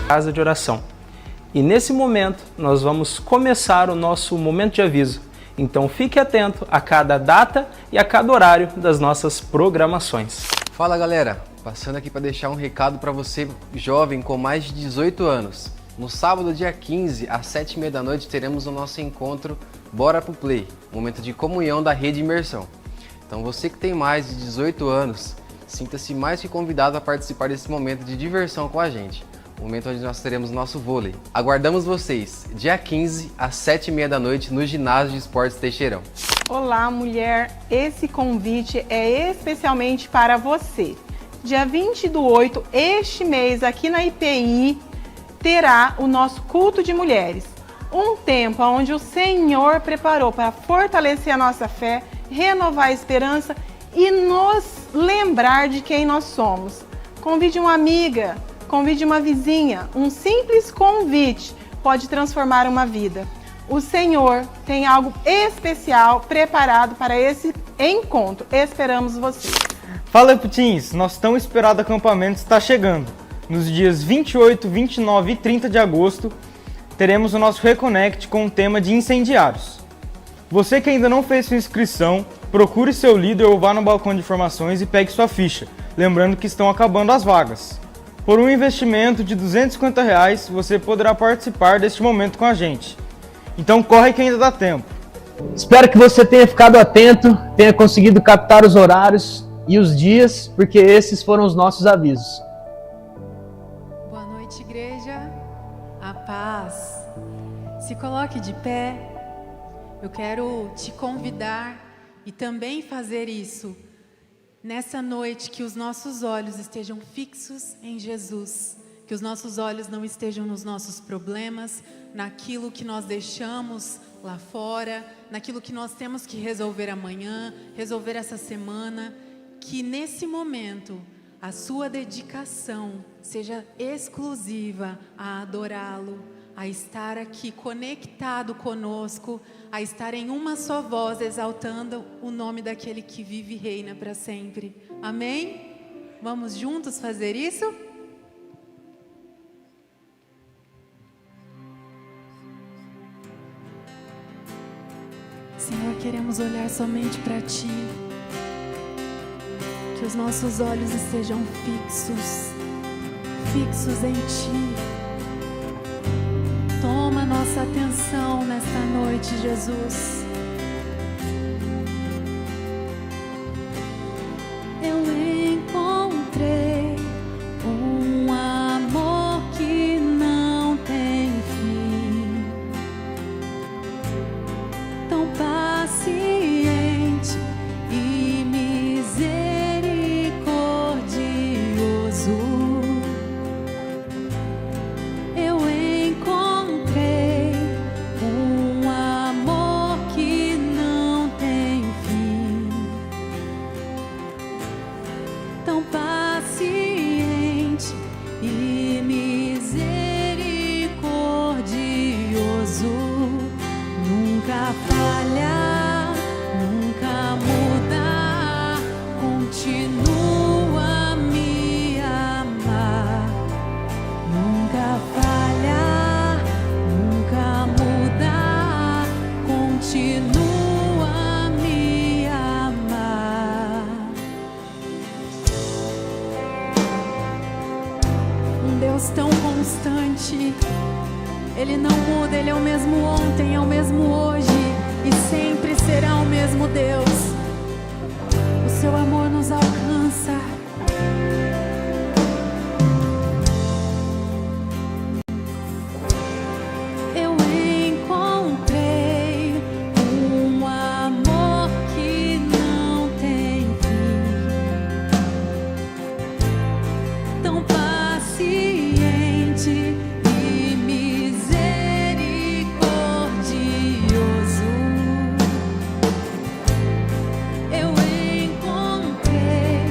casa de oração. E nesse momento nós vamos começar o nosso momento de aviso. Então fique atento a cada data e a cada horário das nossas programações. Fala galera, passando aqui para deixar um recado para você jovem com mais de 18 anos. No sábado, dia 15, às 7h30 da noite, teremos o nosso encontro Bora Pro Play, momento de comunhão da Rede Imersão. Então você que tem mais de 18 anos, sinta-se mais que convidado a participar desse momento de diversão com a gente. O momento onde nós teremos nosso vôlei. Aguardamos vocês, dia 15, às 7h30 da noite, no Ginásio de Esportes Teixeirão. Olá, mulher! Esse convite é especialmente para você. Dia 20/8, este mês, aqui na IPI, terá o nosso culto de mulheres. Um tempo onde o Senhor preparou para fortalecer a nossa fé, renovar a esperança e nos lembrar de quem nós somos. Convide uma amiga, convide uma vizinha. Um simples convite pode transformar uma vida. O Senhor tem algo especial preparado para esse encontro. Esperamos vocês. Fala, Putins! Nosso tão esperado acampamento está chegando. Nos dias 28, 29 e 30 de agosto, teremos o nosso Reconnect com o tema de incendiários. Você que ainda não fez sua inscrição, procure seu líder ou vá no balcão de informações e pegue sua ficha, lembrando que estão acabando as vagas. Por um investimento de R$250, você poderá participar deste momento com a gente. Então corre que ainda dá tempo. Espero que você tenha ficado atento, tenha conseguido captar os horários e os dias, porque esses foram os nossos avisos. Boa noite, igreja. A paz. Se coloque de pé. Eu quero te convidar e também fazer isso nessa noite, que os nossos olhos estejam fixos em Jesus, que os nossos olhos não estejam nos nossos problemas, naquilo que nós deixamos lá fora, naquilo que nós temos que resolver amanhã, resolver essa semana, que nesse momento a sua dedicação seja exclusiva a adorá-lo, a estar aqui conectado conosco, a estar em uma só voz exaltando o nome daquele que vive e reina para sempre. Amém? Vamos juntos fazer isso? Senhor, queremos olhar somente para Ti, que os nossos olhos estejam fixos em Ti. Toma nossa atenção nesta noite, Jesus. Eu encontrei um amor que não tem fim, tão paciente e misericordioso. Eu encontrei um amor que não tem fim, tão paciente e misericordioso. Nunca falha, nunca muda, continua a me amar. Nunca falha, nunca muda, continua a me amar. Um Deus tão constante, Ele não muda, Ele é o mesmo ontem, é o mesmo hoje e sempre será o mesmo Deus. O seu amor nos alcança. Eu encontrei um amor que não tem fim, tão paciente e misericordioso. Eu encontrei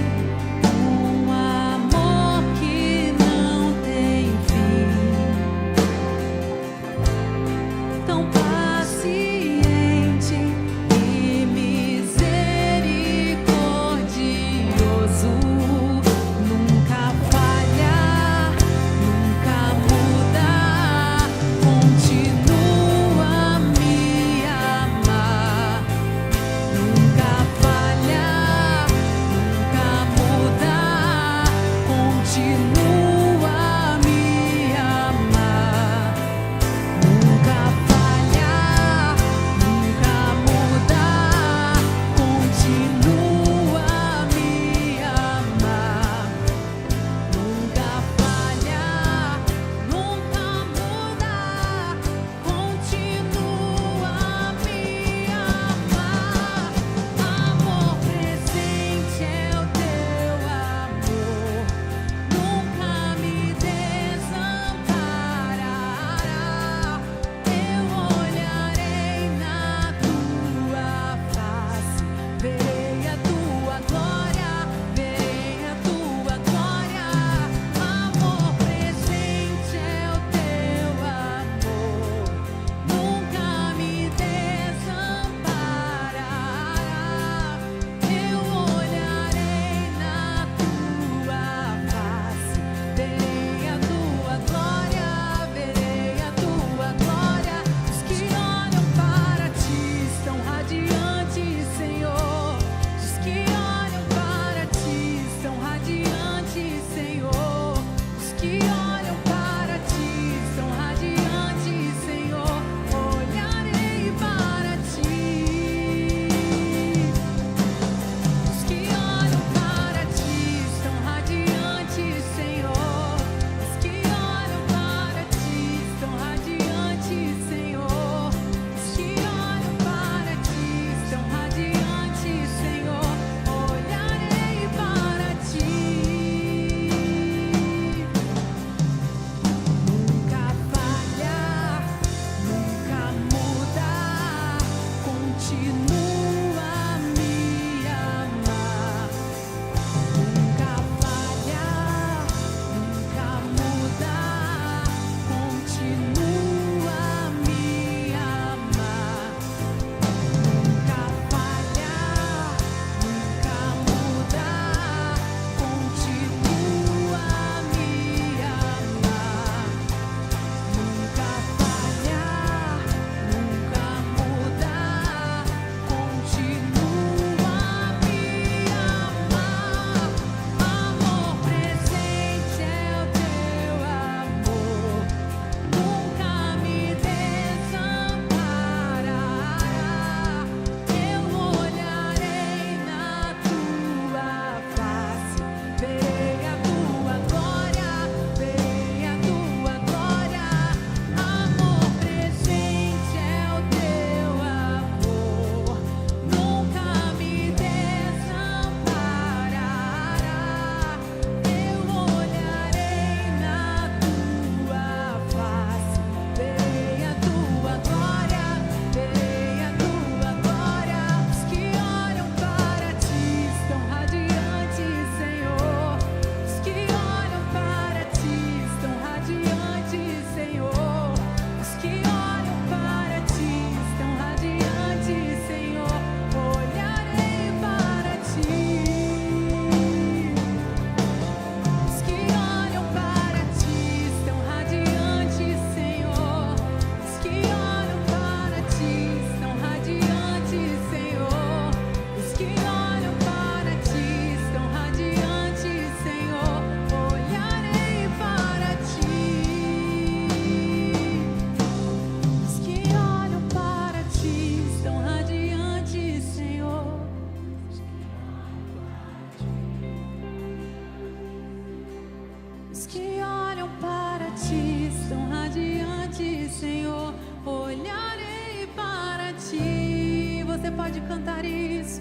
pode cantar isso.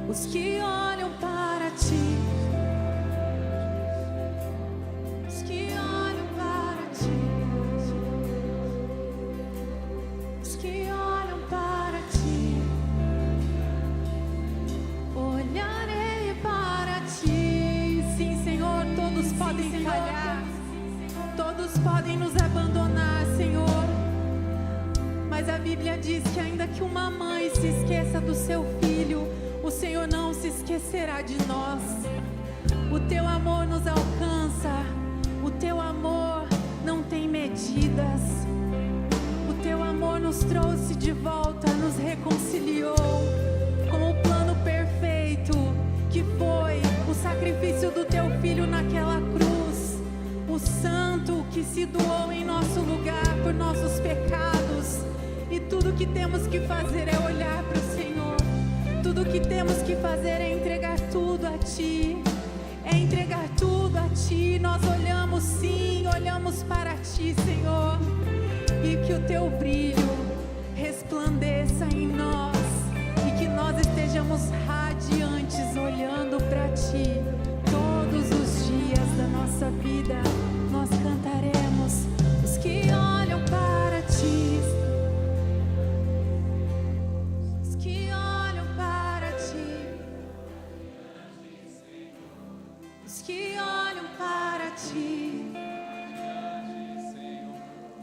Os que olham para ti, os que olham para ti, os que olham para ti, olharei para ti. Sim, Senhor, todos podem falhar, todos podem nos abandonar, Senhor. Mas a Bíblia diz que ainda que uma mãe se esqueça do seu filho, o Senhor não se esquecerá de nós. O teu amor nos alcança, o teu amor não tem medidas. O teu amor nos trouxe de volta, nos reconciliou com o plano perfeito que foi o sacrifício do teu filho naquela cruz. O santo que se doou em nosso lugar por nossos pecados. E tudo que temos que fazer é olhar para o Senhor. Tudo que temos que fazer é entregar tudo a Ti. É entregar tudo a Ti. Nós olhamos, sim, olhamos para Ti, Senhor. E que o Teu brilho resplandeça em nós. E que nós estejamos radiantes olhando para Ti. Todos os dias da nossa vida nós cantaremos. Os que olham para Ti, os que olham para Ti, os que olham para Ti,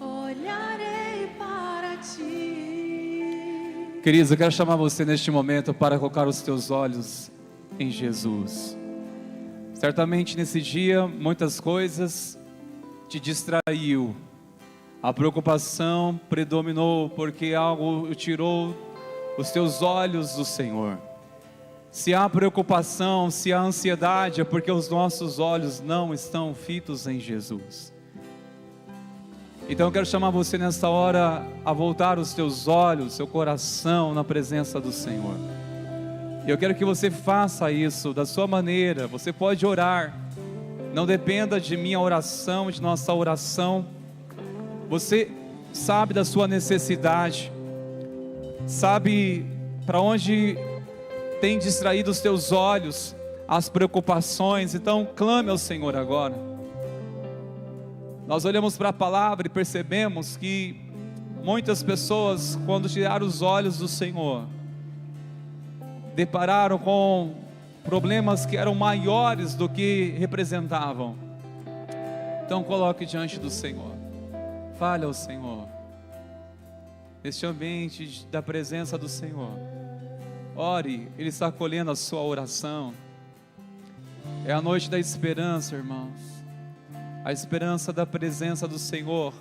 olharei para Ti. Queridos, eu quero chamar você neste momento para colocar os teus olhos em Jesus. Certamente nesse dia muitas coisas te distraiu. A preocupação predominou porque algo tirou os teus olhos do Senhor. Se há preocupação, se há ansiedade, é porque os nossos olhos não estão fitos em Jesus. Então eu quero chamar você nesta hora a voltar os teus olhos, seu coração na presença do Senhor. E eu quero que você faça isso da sua maneira. Você pode orar. Não dependa de minha oração, de nossa oração. Você sabe da sua necessidade. Sabe para onde tem distraído os teus olhos, as preocupações. Então clame ao Senhor agora. Nós olhamos para a palavra e percebemos que muitas pessoas, quando tiraram os olhos do Senhor, depararam com problemas que eram maiores do que representavam. Então coloque diante do Senhor. Fale ao Senhor. Neste ambiente da presença do Senhor. Ore, Ele está acolhendo a sua oração. É a noite da esperança, irmãos. A esperança da presença do Senhor,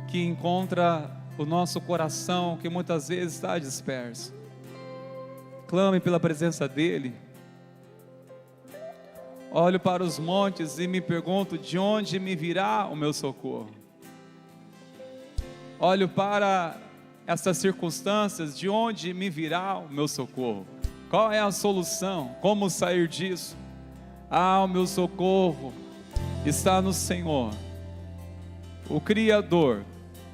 que encontra o nosso coração, que muitas vezes está disperso. Clame pela presença dEle. Olho para os montes e me pergunto: de onde me virá o meu socorro? Olho para essas circunstâncias: de onde me virá o meu socorro? Qual é a solução? Como sair disso? O meu socorro está no Senhor, o Criador,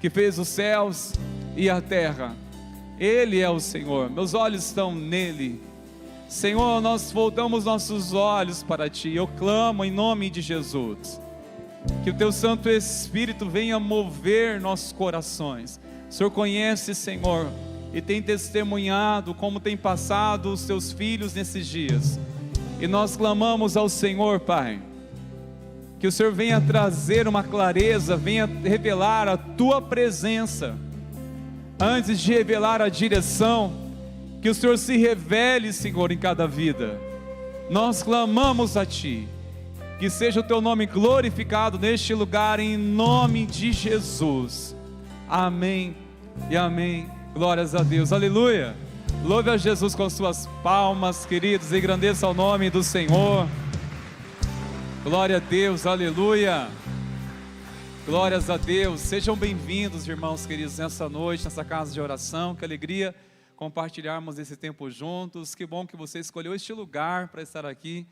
que fez os céus e a terra. Ele é o Senhor, meus olhos estão nele. Senhor, nós voltamos nossos olhos para Ti. Eu clamo em nome de Jesus, que o Teu Santo Espírito venha mover nossos corações. O Senhor conhece, Senhor, e tem testemunhado como tem passado os Teus filhos nesses dias. E nós clamamos ao Senhor, Pai, que o Senhor venha trazer uma clareza, venha revelar a Tua presença. Antes de revelar a direção, que o Senhor se revele, Senhor, em cada vida. Nós clamamos a Ti, que seja o Teu nome glorificado neste lugar, em nome de Jesus. Amém e amém. Glórias a Deus, aleluia. Louve a Jesus com suas palmas, queridos, e engrandeça o nome do Senhor. Glória a Deus, aleluia. Glórias a Deus. Sejam bem-vindos, irmãos queridos, nessa noite, nessa casa de oração. Que alegria compartilharmos esse tempo juntos. Que bom que você escolheu este lugar para estar aqui,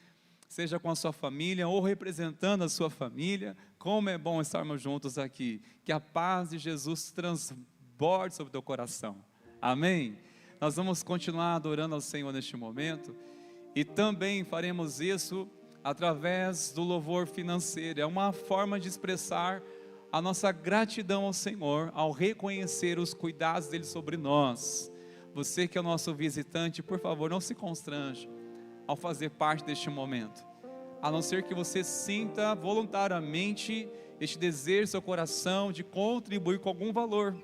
seja com a sua família ou representando a sua família. Como é bom estarmos juntos aqui. Que a paz de Jesus transborde sobre o teu coração. Amém? nós vamos continuar adorando ao Senhor neste momento. E também faremos isso através do louvor financeiro. É uma forma de expressar a nossa gratidão ao Senhor, ao reconhecer os cuidados dele sobre nós. Você que é o nosso visitante, por favor, não se constrange ao fazer parte deste momento, a não ser que você sinta voluntariamente este desejo no seu coração de contribuir com algum valor.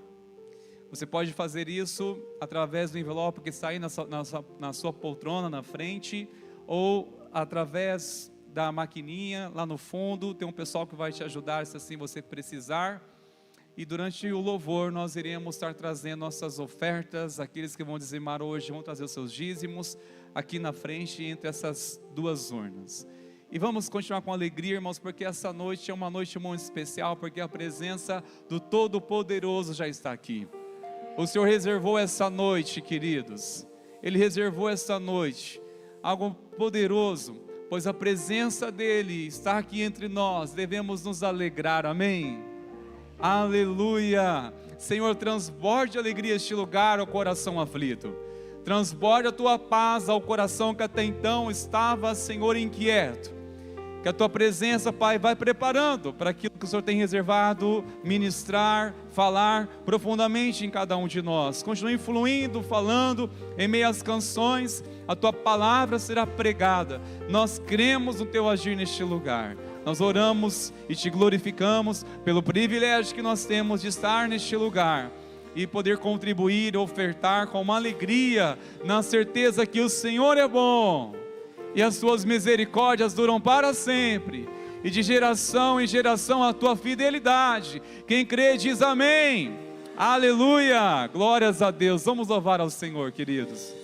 Você pode fazer isso através do envelope que está aí na sua poltrona na frente, ou através da maquininha lá no fundo. Tem um pessoal que vai te ajudar se assim você precisar. E durante o louvor nós iremos estar trazendo nossas ofertas. Aqueles que vão dizimar hoje vão trazer os seus dízimos aqui na frente, entre essas duas urnas. E vamos continuar com alegria, irmãos, porque essa noite é uma noite muito especial, porque a presença do Todo-Poderoso já está aqui. O Senhor reservou essa noite, queridos. Ele reservou essa noite algo poderoso, pois a presença dele está aqui entre nós. Devemos nos alegrar, amém? Aleluia! Senhor, transborde alegria este lugar ao coração aflito. Transborde a tua paz ao coração que até então estava, Senhor, inquieto. Que a tua presença, Pai, vai preparando para aquilo que o Senhor tem reservado, ministrar, falar profundamente em cada um de nós. Continue fluindo, falando em meio às canções. A tua palavra será pregada. Nós cremos no teu agir neste lugar. Nós oramos e te glorificamos pelo privilégio que nós temos de estar neste lugar e poder contribuir, ofertar com uma alegria, na certeza que o Senhor é bom e as suas misericórdias duram para sempre, e de geração em geração a tua fidelidade. Quem crê diz amém. Aleluia, glórias a Deus. Vamos louvar ao Senhor, queridos.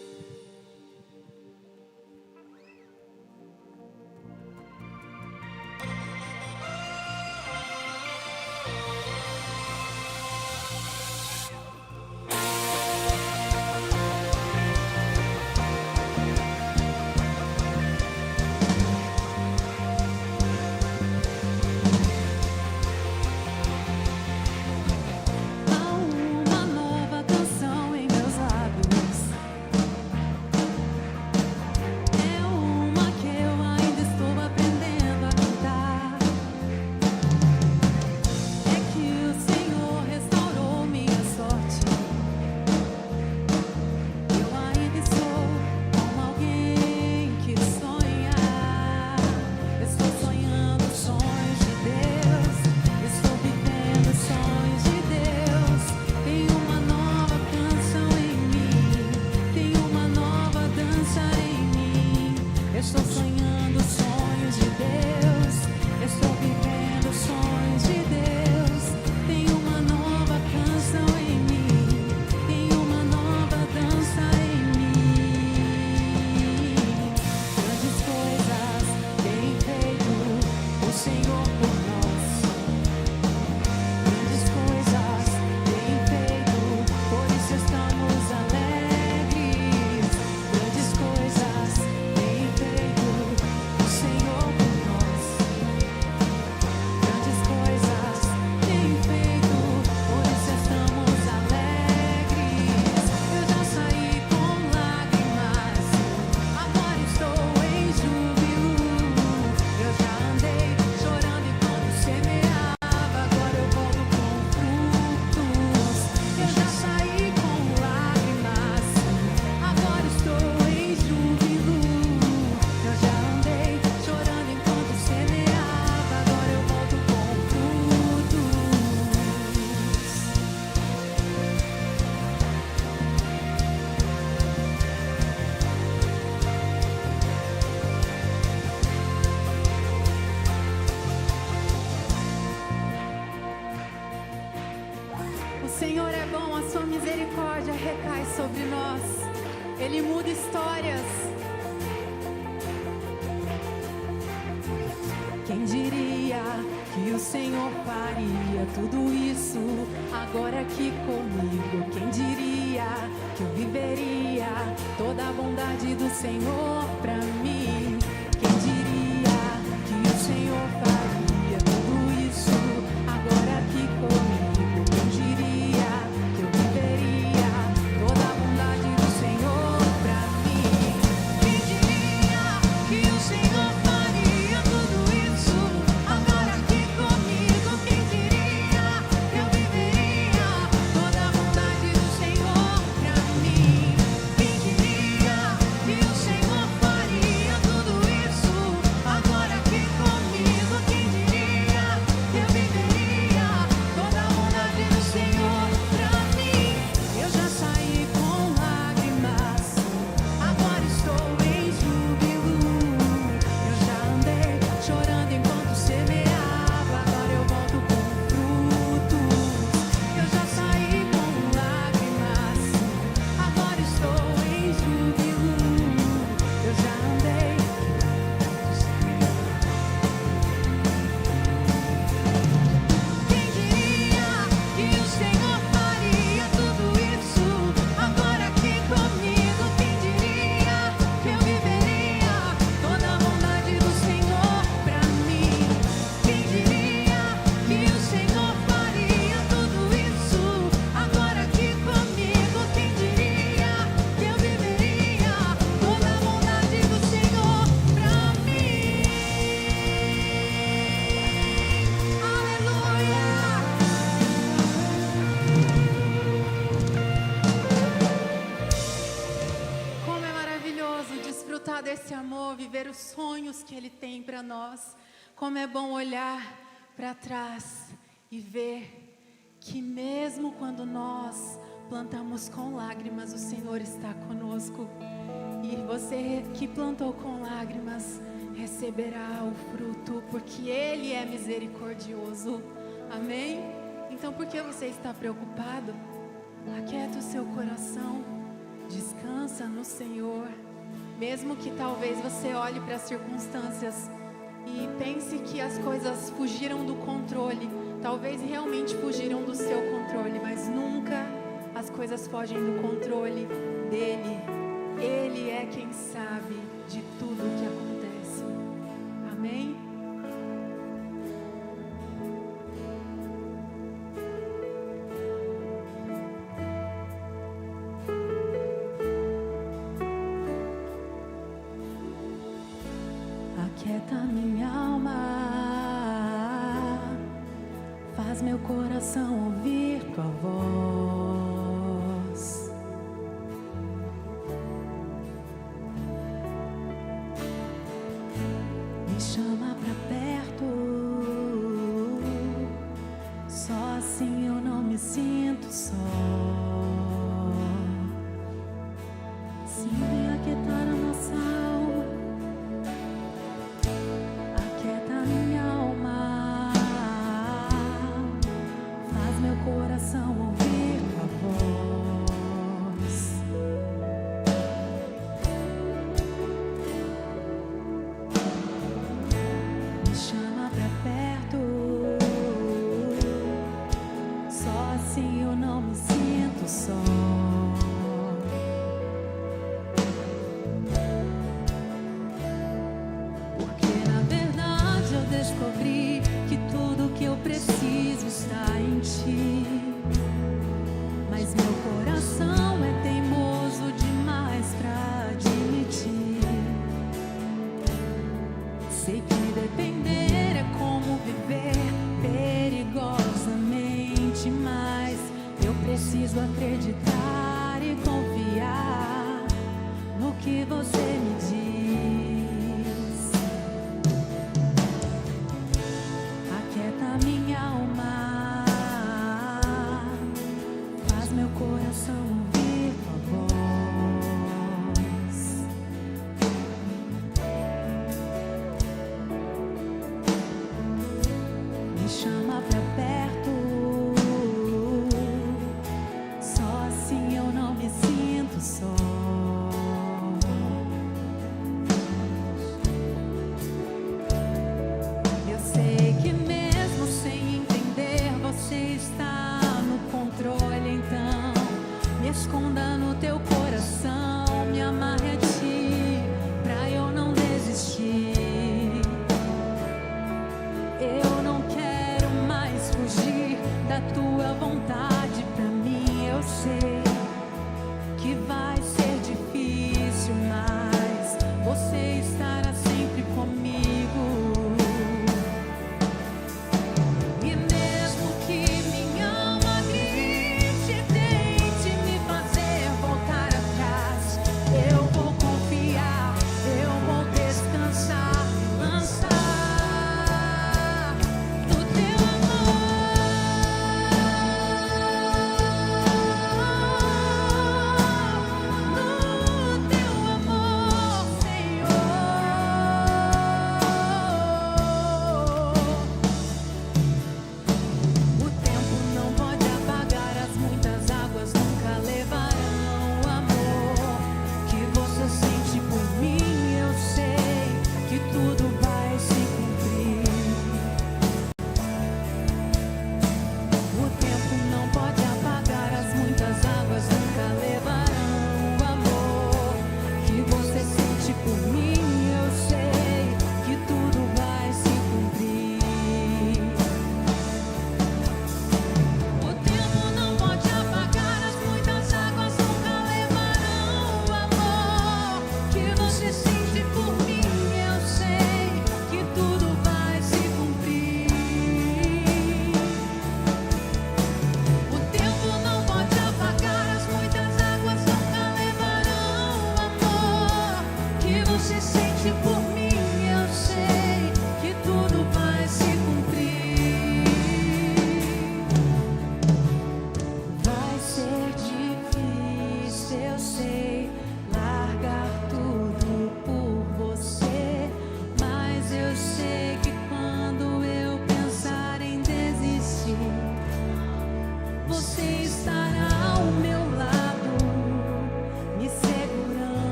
recai sobre nós. Ele muda histórias. Quem diria que o Senhor faria tudo isso agora aqui comigo? Quem diria que eu viveria toda a bondade do Senhor pra mim? Quem diria que o Senhor faria tudo isso agora aqui comigo? Quem diria que eu viveria toda a bondade do Senhor? desse amor, viver os sonhos que Ele tem para nós. Como é bom olhar para trás e ver que mesmo quando nós plantamos com lágrimas, o Senhor está conosco. E você que plantou com lágrimas receberá o fruto, porque Ele é misericordioso. Amém? Então, por que você está preocupado? Aquieta o seu coração, descansa no Senhor. Mesmo que talvez você olhe para as circunstâncias e pense que as coisas fugiram do controle, talvez realmente fugiram do seu controle, mas nunca as coisas fogem do controle dEle. Ele é quem sabe de tudo o que acontece. Amém? Aquieta minha alma, faz meu coração ouvir tua voz. Me chama pra perto, só assim eu não me sinto só. Sim, vem aquietar a nossa alma, aquieta minha alma, faz meu coração ouvir tua voz. Me chama pra perto, só assim eu não me sinto só. Descobri que tudo que eu preciso está em ti, mas meu coração é teimoso demais pra admitir. Sei que depender é como viver perigosamente, mas eu preciso acreditar e confiar no que você me diz. Minha alma, faz meu coração ouvir tua voz. Me chama pra perto, só assim eu não me sinto só. Eu sei que sem entender, você está no controle, então me escondo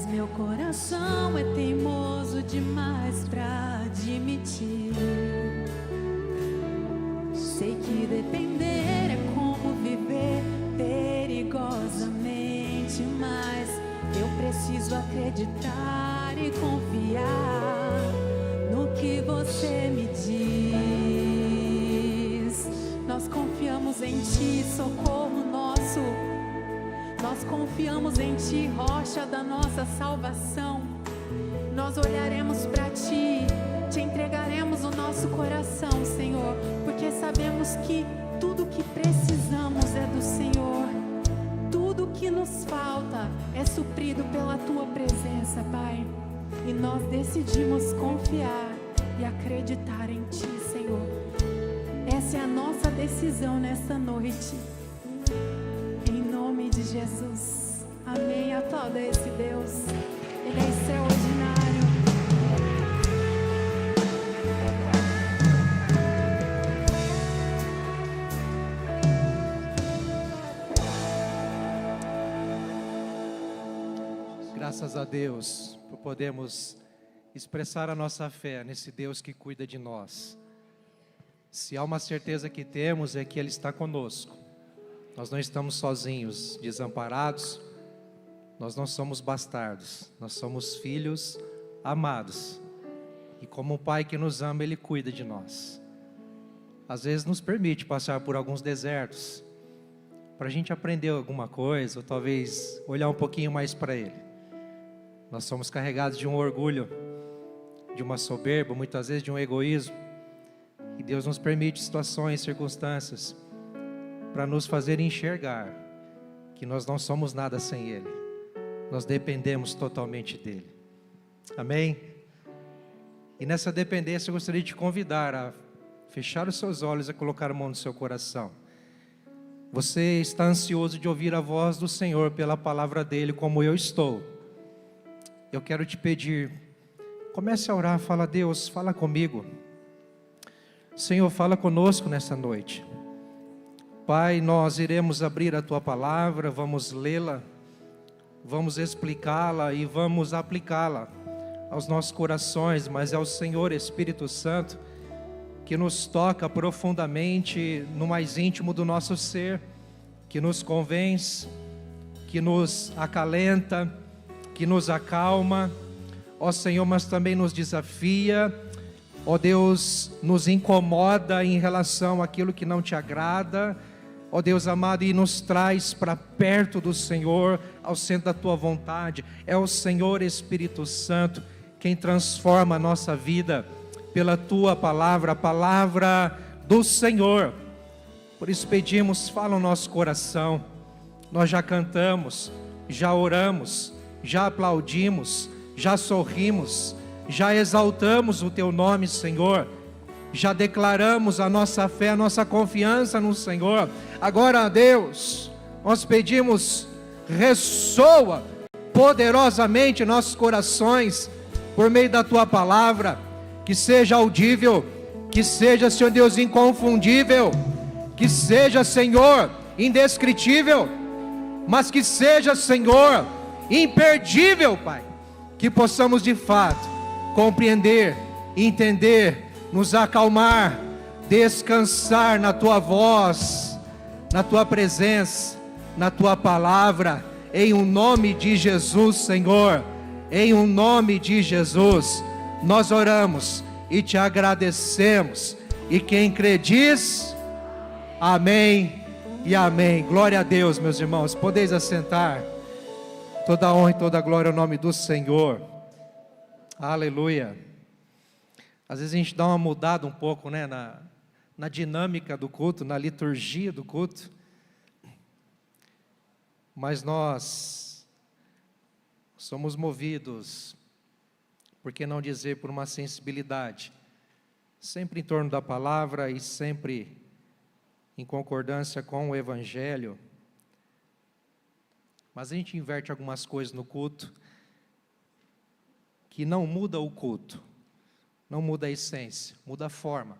Mas meu coração é teimoso demais pra admitir. Sei que depender é como viver perigosamente, mas eu preciso acreditar e confiar no que você me diz. Nós confiamos em Ti, socorro nosso. Nós confiamos em Ti, rocha da nossa salvação. Nós olharemos para Ti, Te entregaremos o nosso coração, Senhor, porque sabemos que tudo que precisamos é do Senhor. Tudo que nos falta é suprido pela Tua presença, Pai. E nós decidimos confiar e acreditar em Ti, Senhor. Essa é a nossa decisão nessa noite. Em nome de Jesus. Amém. Aplauda esse Deus. Ele é extraordinário. Graças a Deus por podermos expressar a nossa fé nesse Deus que cuida de nós. Se há uma certeza que temos é que Ele está conosco. Nós não estamos sozinhos, desamparados. Nós não somos bastardos. Nós somos filhos amados. E como um pai que nos ama, Ele cuida de nós. Às vezes nos permite passar por alguns desertos, para a gente aprender alguma coisa, ou talvez olhar um pouquinho mais para Ele. Nós somos carregados de um orgulho, de uma soberba, muitas vezes de um egoísmo. E Deus nos permite situações, circunstâncias, para nos fazer enxergar que nós não somos nada sem Ele. Nós dependemos totalmente dEle. Amém? E nessa dependência eu gostaria de te convidar a fechar os seus olhos e colocar a mão no seu coração. Você está ansioso de ouvir a voz do Senhor pela palavra dEle, como eu estou. Eu quero te pedir, comece a orar, fala: Deus, fala comigo. Senhor, fala conosco nessa noite. Pai, nós iremos abrir a Tua palavra, vamos lê-la, vamos explicá-la e vamos aplicá-la aos nossos corações, mas é o Senhor Espírito Santo que nos toca profundamente no mais íntimo do nosso ser, que nos convence, que nos acalenta, que nos acalma, ó Senhor, mas também nos desafia, ó Deus, nos incomoda em relação àquilo que não Te agrada, ó Deus amado, e nos traz para perto do Senhor, ao centro da Tua vontade. É o Senhor Espírito Santo quem transforma a nossa vida pela Tua palavra, a palavra do Senhor. Por isso pedimos, fala o nosso coração. Nós já cantamos, já oramos, já aplaudimos, já sorrimos, já exaltamos o Teu nome, Senhor, já declaramos a nossa fé, a nossa confiança no Senhor. Agora, Deus, nós pedimos, ressoa poderosamente nossos corações, por meio da Tua palavra, que seja audível, que seja, Senhor Deus, inconfundível, que seja, Senhor, indescritível, mas que seja, Senhor, imperdível, Pai, que possamos de fato compreender, entender, nos acalmar, descansar na Tua voz, na Tua presença, na Tua palavra, em o nome de Jesus, Senhor, em o nome de Jesus, nós oramos e Te agradecemos, e quem crê diz, amém e amém. Glória a Deus, meus irmãos, podeis assentar. Toda a honra e toda a glória ao nome do Senhor. Aleluia. Às vezes a gente dá uma mudada um pouco, né, na dinâmica do culto, na liturgia do culto. Mas nós somos movidos, por que não dizer, por uma sensibilidade, sempre em torno da palavra e sempre em concordância com o Evangelho. Mas a gente inverte algumas coisas no culto, que não muda o culto, não muda a essência, muda a forma.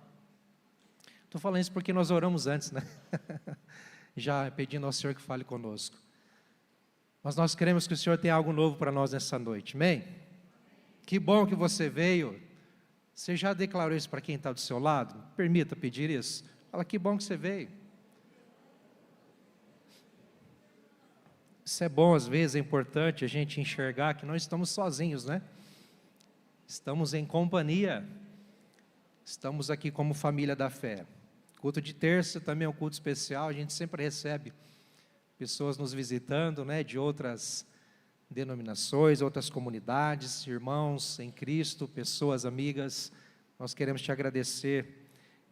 Estou falando isso porque nós oramos antes, né? Já pedindo ao Senhor que fale conosco. Mas nós queremos que o Senhor tenha algo novo para nós nessa noite, amém? Que bom que você veio. Você já declarou isso para quem está do seu lado? Permita pedir isso. Fala, que bom que você veio. Isso é bom, às vezes é importante a gente enxergar que não estamos sozinhos, né? Estamos em companhia. Estamos aqui como família da fé. Culto de terça também é um culto especial, a gente sempre recebe pessoas nos visitando, né, de outras denominações, outras comunidades, irmãos em Cristo, pessoas amigas. Nós queremos te agradecer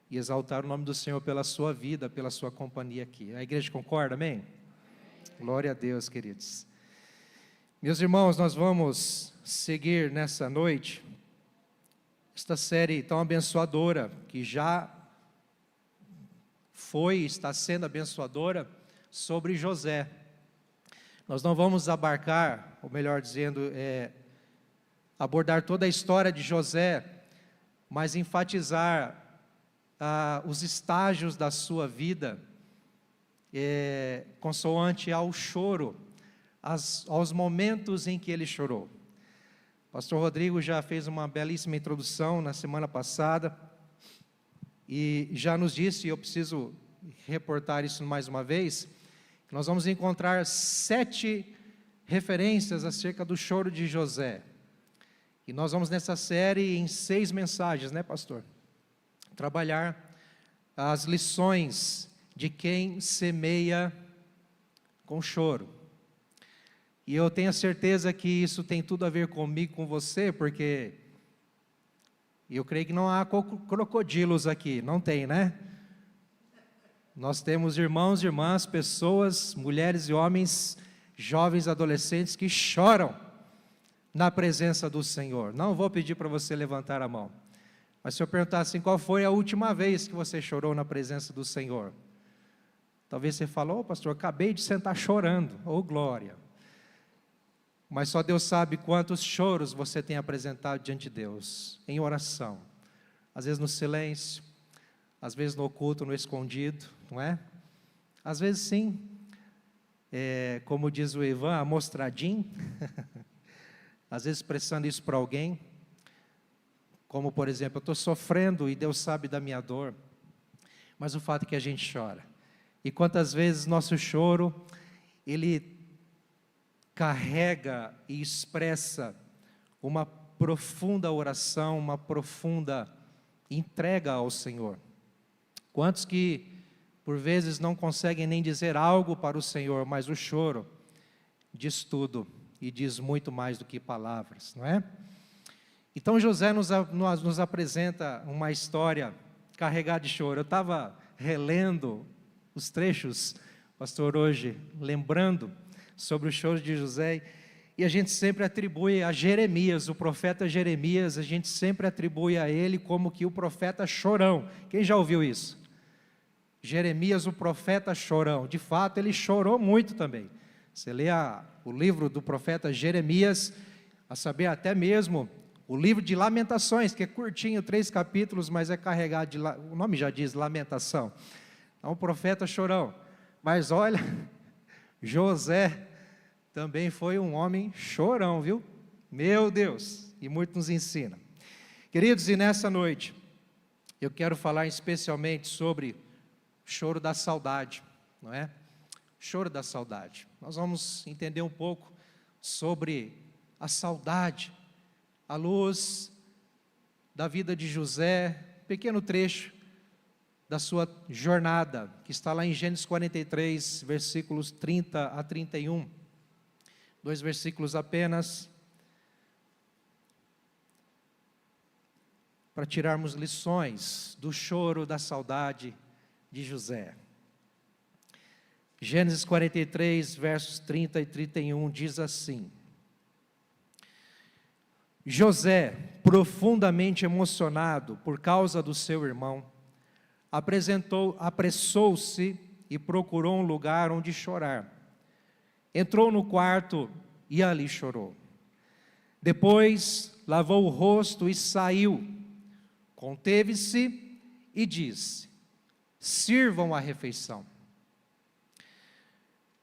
e exaltar o nome do Senhor pela sua vida, pela sua companhia aqui. A igreja concorda, amém? Glória a Deus, queridos. Meus irmãos, nós vamos seguir nessa noite esta série tão abençoadora, que já foi e está sendo abençoadora, sobre José. Nós não vamos abarcar, ou melhor dizendo, abordar toda a história de José, mas enfatizar os estágios da sua vida, consoante ao choro, aos momentos em que ele chorou. Pastor Rodrigo já fez uma belíssima introdução na semana passada, e já nos disse, e eu preciso reportar isso mais uma vez, que nós vamos encontrar 7 referências acerca do choro de José. E nós vamos nessa série em 6 mensagens, né, pastor? Trabalhar as lições de quem semeia com choro. E eu tenho a certeza que isso tem tudo a ver comigo, com você, porque eu creio que não há crocodilos aqui, não tem, né? Nós temos irmãos e irmãs, pessoas, mulheres e homens, jovens, adolescentes que choram na presença do Senhor. Não vou pedir para você levantar a mão, mas se eu perguntar assim, qual foi a última vez que você chorou na presença do Senhor? Talvez você falou, pastor, acabei de sentar chorando, glória. Mas só Deus sabe quantos choros você tem apresentado diante de Deus, em oração. Às vezes no silêncio, às vezes no oculto, no escondido, não é? Às vezes sim, como diz o Ivan, amostradinho, às vezes expressando isso para alguém, como por exemplo, eu estou sofrendo e Deus sabe da minha dor, mas o fato é que a gente chora. E quantas vezes nosso choro, ele carrega e expressa uma profunda oração, uma profunda entrega ao Senhor. Quantos que por vezes não conseguem nem dizer algo para o Senhor, mas o choro diz tudo e diz muito mais do que palavras, não é? Então José nos apresenta uma história carregada de choro. Eu estava relendo os trechos, pastor, hoje, lembrando sobre o choro de José, e a gente sempre atribui a Jeremias, o profeta Jeremias, a gente sempre atribui a ele como que o profeta chorão. Quem já ouviu isso? Jeremias, o profeta chorão. De fato, ele chorou muito também. Você lê o livro do profeta Jeremias, a saber até mesmo o livro de Lamentações, que é curtinho, 3 capítulos, mas é carregado de, o nome já diz, lamentação. É um profeta chorão. Mas olha, José também foi um homem chorão, viu? Meu Deus, e muito nos ensina. Queridos, e nessa noite, eu quero falar especialmente sobre o choro da saudade, não é? Choro da saudade. Nós vamos entender um pouco sobre a saudade, à luz da vida de José, pequeno trecho da sua jornada, que está lá em Gênesis 43, versículos 30 a 31. 2 versículos apenas, para tirarmos lições do choro da saudade de José. Gênesis 43, versos 30 e 31, diz assim: José, profundamente emocionado por causa do seu irmão, apressou-se e procurou um lugar onde chorar. Entrou no quarto e ali chorou. Depois lavou o rosto e saiu. Conteve-se e disse: sirvam a refeição.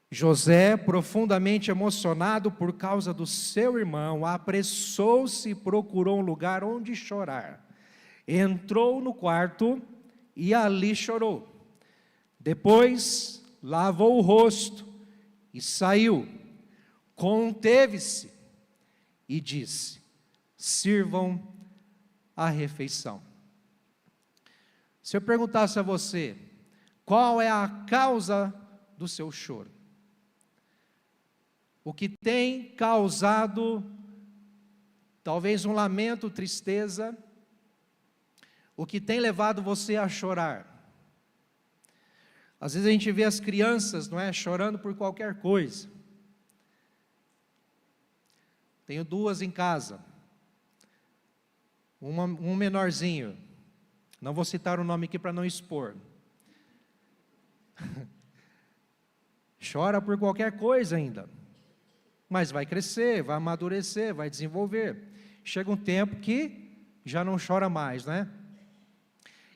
José, profundamente emocionado por causa do seu irmão, apressou-se e procurou um lugar onde chorar. Entrou no quarto e ali chorou. Depois lavou o rosto e saiu. Conteve-se e disse: sirvam a refeição. Se eu perguntasse a você, qual é a causa do seu choro? O que tem causado talvez um lamento, tristeza, o que tem levado você a chorar? Às vezes a gente vê as crianças, não é, chorando por qualquer coisa. Tenho duas em casa, um menorzinho, não vou citar o nome aqui para não expor. Chora por qualquer coisa ainda, mas vai crescer, vai amadurecer, vai desenvolver. Chega um tempo que já não chora mais, né?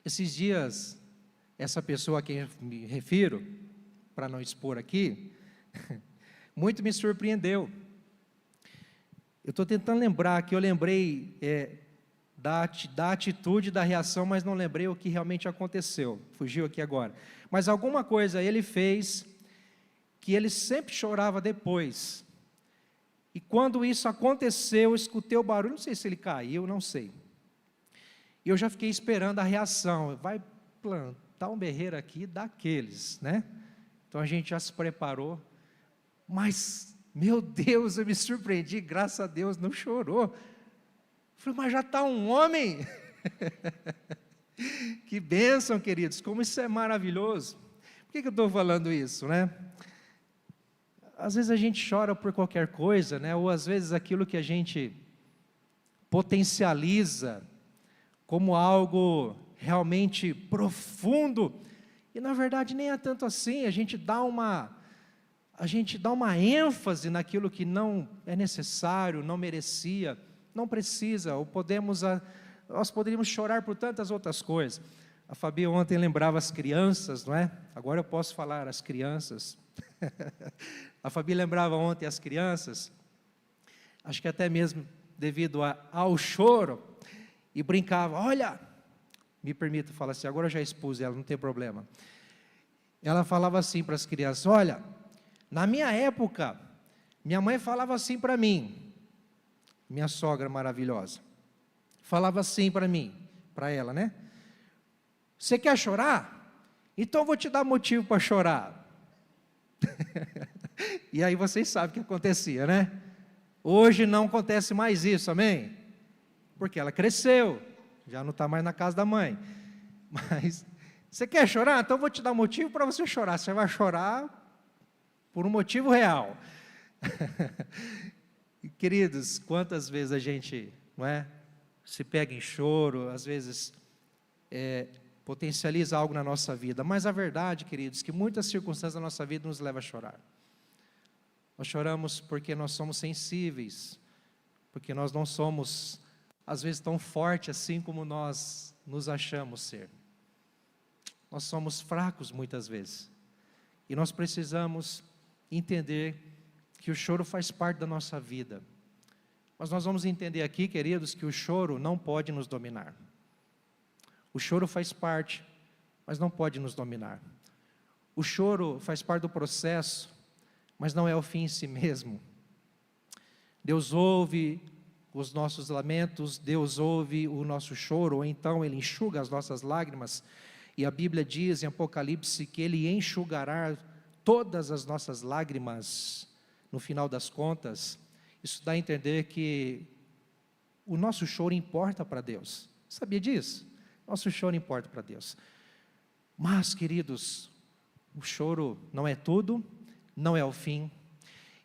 Esses dias, essa pessoa a quem eu me refiro, para não expor aqui, muito me surpreendeu. Eu estou tentando lembrar, que eu lembrei da atitude, da reação, mas não lembrei o que realmente aconteceu, fugiu aqui agora. Mas alguma coisa ele fez, que ele sempre chorava depois. E quando isso aconteceu, eu escutei o barulho, não sei se ele caiu, não sei. E eu já fiquei esperando a reação, vai plantar um berreiro aqui daqueles, né? Então a gente já se preparou, mas, meu Deus, eu me surpreendi, graças a Deus não chorou. Eu falei, mas já está um homem? Que bênção, queridos, como isso é maravilhoso. Por que eu estou falando isso, né? Às vezes a gente chora por qualquer coisa, né? Ou às vezes aquilo que a gente potencializa como algo realmente profundo, e na verdade nem é tanto assim, a gente dá uma ênfase naquilo que não é necessário, não merecia, não precisa, ou nós poderíamos chorar por tantas outras coisas. A Fabi ontem lembrava as crianças, não é? Agora eu posso falar as crianças. A Fabi lembrava ontem as crianças, acho que até mesmo devido ao choro, e brincava, olha, me permita falar assim, agora eu já expus ela, não tem problema. Ela falava assim para as crianças, olha, na minha época, minha mãe falava assim para mim, minha sogra maravilhosa, falava assim para mim, para ela, né? Você quer chorar? Então eu vou te dar motivo para chorar. E aí vocês sabem o que acontecia, né? Hoje não acontece mais isso, amém? Porque ela cresceu, já não está mais na casa da mãe. Mas, você quer chorar? Então eu vou te dar motivo para você chorar. Você vai chorar por um motivo real. E, queridos, quantas vezes a gente, não é, se pega em choro, às vezes potencializa algo na nossa vida, mas a verdade, queridos, que muitas circunstâncias da nossa vida nos levam a chorar. Nós choramos porque nós somos sensíveis, porque nós não somos, às vezes, tão fortes assim como nós nos achamos ser. Nós somos fracos muitas vezes, e nós precisamos entender que o choro faz parte da nossa vida. Mas nós vamos entender aqui, queridos, que o choro não pode nos dominar. O choro faz parte, mas não pode nos dominar. O choro faz parte do processo, mas não é o fim em si mesmo. Deus ouve os nossos lamentos, Deus ouve o nosso choro, ou então Ele enxuga as nossas lágrimas, e a Bíblia diz em Apocalipse que Ele enxugará todas as nossas lágrimas, no final das contas. Isso dá a entender que o nosso choro importa para Deus. Sabia disso? Nosso choro importa para Deus. Mas, queridos, o choro não é tudo, não é o fim.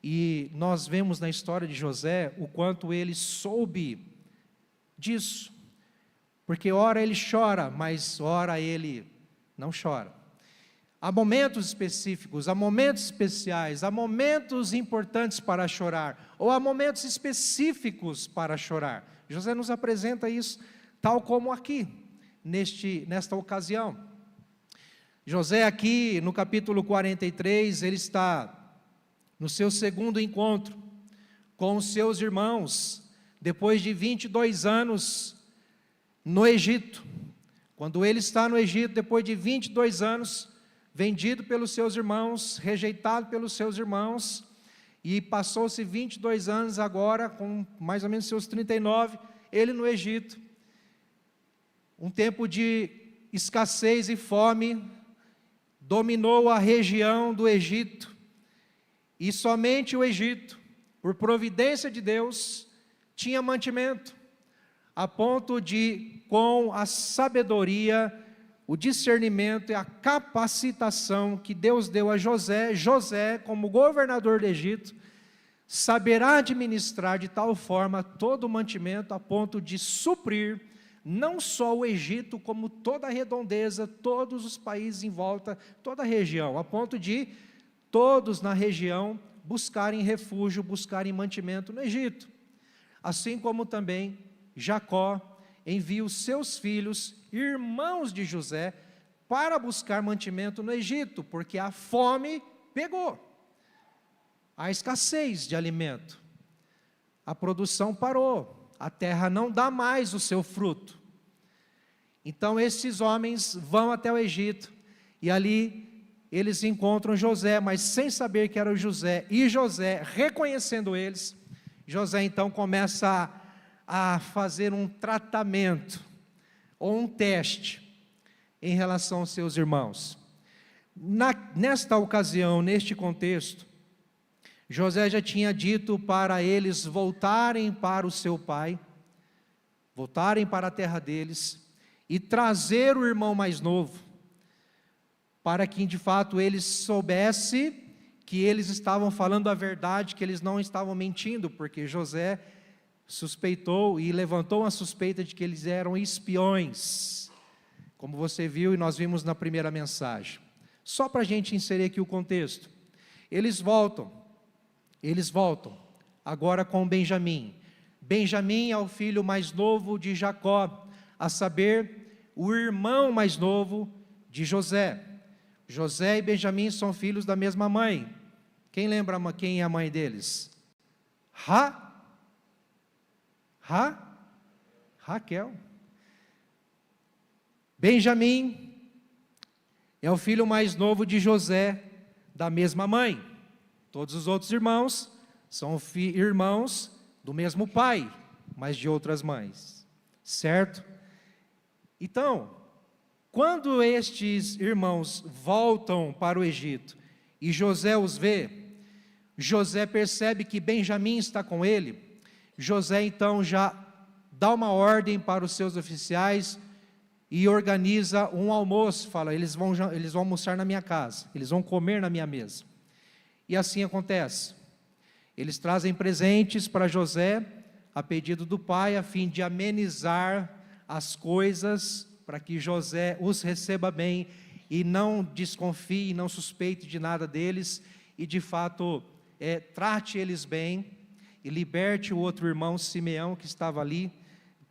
E nós vemos na história de José o quanto ele soube disso. Porque ora ele chora, mas ora ele não chora. Há momentos específicos, há momentos especiais, há momentos importantes para chorar, ou há momentos específicos para chorar. José nos apresenta isso, tal como aqui, nesta ocasião. José aqui, no capítulo 43, ele está no seu segundo encontro com os seus irmãos, depois de 22 anos no Egito. Quando ele está no Egito, depois de 22 anos, vendido pelos seus irmãos, rejeitado pelos seus irmãos, e passou-se 22 anos agora, com mais ou menos seus 39, ele no Egito. Um tempo de escassez e fome dominou a região do Egito, e somente o Egito, por providência de Deus, tinha mantimento, a ponto de, com a sabedoria, o discernimento e a capacitação que Deus deu a José, José, como governador do Egito, saberá administrar de tal forma todo o mantimento, a ponto de suprir não só o Egito, como toda a redondeza, todos os países em volta, toda a região, a ponto de todos na região buscarem refúgio, buscarem mantimento no Egito. Assim como também Jacó envia os seus filhos, irmãos de José, para buscar mantimento no Egito, porque a fome pegou, a escassez de alimento, a produção parou, a terra não dá mais o seu fruto. Então esses homens vão até o Egito, e ali eles encontram José, mas sem saber que era o José, e José, reconhecendo eles, José então começa a fazer um tratamento, ou um teste, em relação aos seus irmãos. Nesta ocasião, neste contexto, José já tinha dito para eles voltarem para o seu pai, voltarem para a terra deles, e trazer o irmão mais novo, para que de fato eles soubessem que eles estavam falando a verdade, que eles não estavam mentindo, porque José suspeitou e levantou uma suspeita de que eles eram espiões, como você viu e nós vimos na primeira mensagem. Só para a gente inserir aqui o contexto, eles voltam agora com Benjamim. Benjamim é o filho mais novo de Jacó, a saber, o irmão mais novo de José. José e Benjamim são filhos da mesma mãe. Quem lembra quem é a mãe deles? Raquel. Benjamim é o filho mais novo de José, da mesma mãe. Todos os outros irmãos são irmãos do mesmo pai, mas de outras mães, certo? Então, quando estes irmãos voltam para o Egito e José os vê, José percebe que Benjamim está com ele. José então já dá uma ordem para os seus oficiais e organiza um almoço, fala, eles vão almoçar na minha casa, eles vão comer na minha mesa. E assim acontece. Eles trazem presentes para José, a pedido do pai, a fim de amenizar as coisas, para que José os receba bem e não desconfie, não suspeite de nada deles, e de fato trate eles bem, e liberte o outro irmão Simeão, que estava ali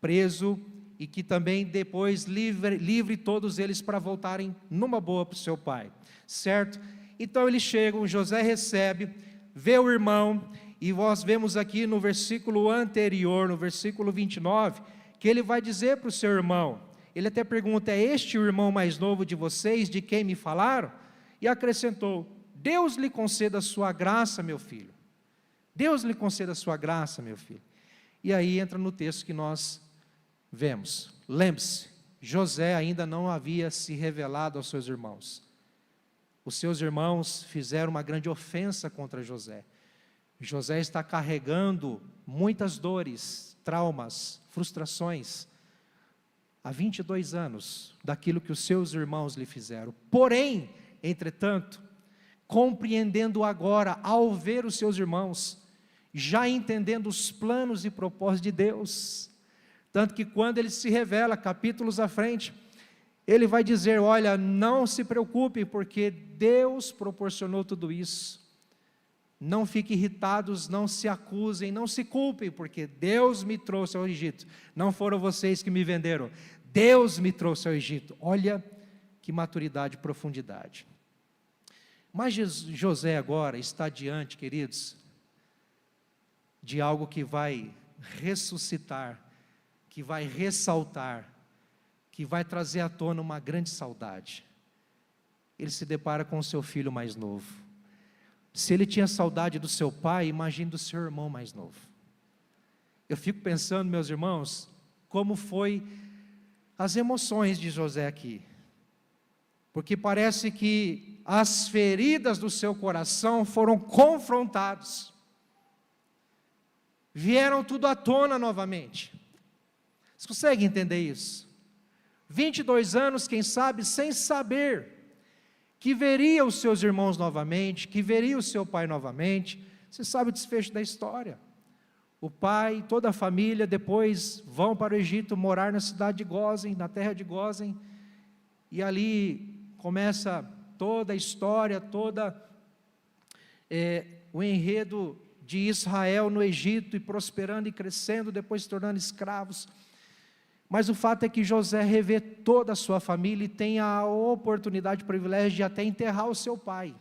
preso, e que também depois livre todos eles para voltarem numa boa para o seu pai, certo? Então eles chegam, José recebe, vê o irmão, e nós vemos aqui no versículo anterior, no versículo 29, que ele vai dizer para o seu irmão, ele até pergunta, é este o irmão mais novo de vocês, de quem me falaram? E acrescentou, Deus lhe conceda a sua graça, meu filho. Deus lhe conceda a sua graça, meu filho. E aí entra no texto que nós vemos. Lembre-se, José ainda não havia se revelado aos seus irmãos. Os seus irmãos fizeram uma grande ofensa contra José. José está carregando muitas dores, traumas, frustrações, há 22 anos, daquilo que os seus irmãos lhe fizeram. Porém, entretanto, compreendendo agora, ao ver os seus irmãos, já entendendo os planos e propósitos de Deus, tanto que quando ele se revela, capítulos à frente, ele vai dizer, olha, não se preocupe, porque Deus proporcionou tudo isso. Não fiquem irritados, não se acusem, não se culpem, porque Deus me trouxe ao Egito. Não foram vocês que me venderam, Deus me trouxe ao Egito. Olha que maturidade e profundidade. Mas José agora está diante, queridos, de algo que vai ressuscitar, que vai ressaltar, que vai trazer à tona uma grande saudade. Ele se depara com o seu filho mais novo. Se ele tinha saudade do seu pai, imagine do seu irmão mais novo. Eu fico pensando, meus irmãos, como foi as emoções de José aqui. Porque parece que as feridas do seu coração foram confrontadas. Vieram tudo à tona novamente. Vocês conseguem entender isso? 22 anos, quem sabe, sem saber que veria os seus irmãos novamente, que veria o seu pai novamente. Você sabe o desfecho da história. O pai, toda a família, depois vão para o Egito morar na cidade de Gósen, na terra de Gósen, e ali começa toda a história, o enredo de Israel no Egito, e prosperando e crescendo, depois se tornando escravos. Mas o fato é que José revê toda a sua família e tem a oportunidade, o privilégio de até enterrar o seu pai.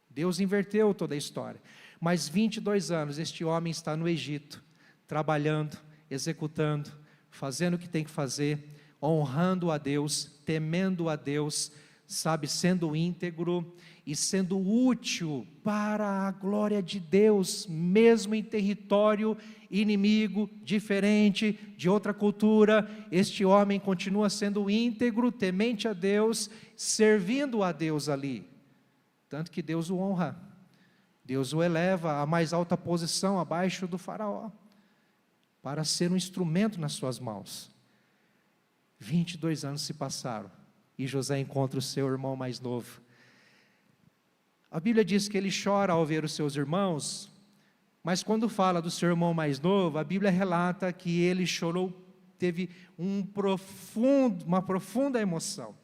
Deus inverteu toda a história. Mas 22 anos, este homem está no Egito, trabalhando, executando, fazendo o que tem que fazer, honrando a Deus, temendo a Deus, sabe, sendo íntegro e sendo útil para a glória de Deus, mesmo em território inimigo, diferente, de outra cultura. Este homem continua sendo íntegro, temente a Deus, servindo a Deus ali, tanto que Deus o honra, Deus o eleva à mais alta posição, abaixo do faraó, para ser um instrumento nas suas mãos. 22 anos se passaram, e José encontra o seu irmão mais novo. A Bíblia diz que ele chora ao ver os seus irmãos, mas quando fala do seu irmão mais novo, a Bíblia relata que ele chorou, teve uma profunda emoção.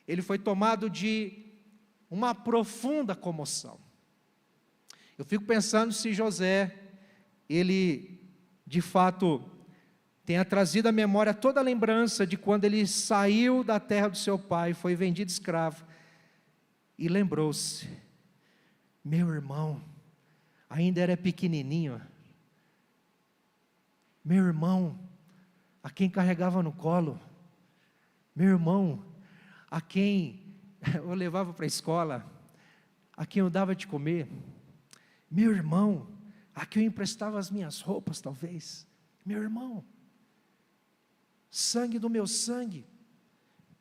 Ele foi tomado de uma profunda comoção. Eu fico pensando se José, ele de fato tenha trazido à memória toda a lembrança de quando ele saiu da terra do seu pai, foi vendido escravo, e lembrou-se: meu irmão ainda era pequenininho, meu irmão a quem carregava no colo, meu irmão a quem eu levava para a escola, a quem eu dava de comer, meu irmão a quem eu emprestava as minhas roupas, talvez, meu irmão, sangue do meu sangue,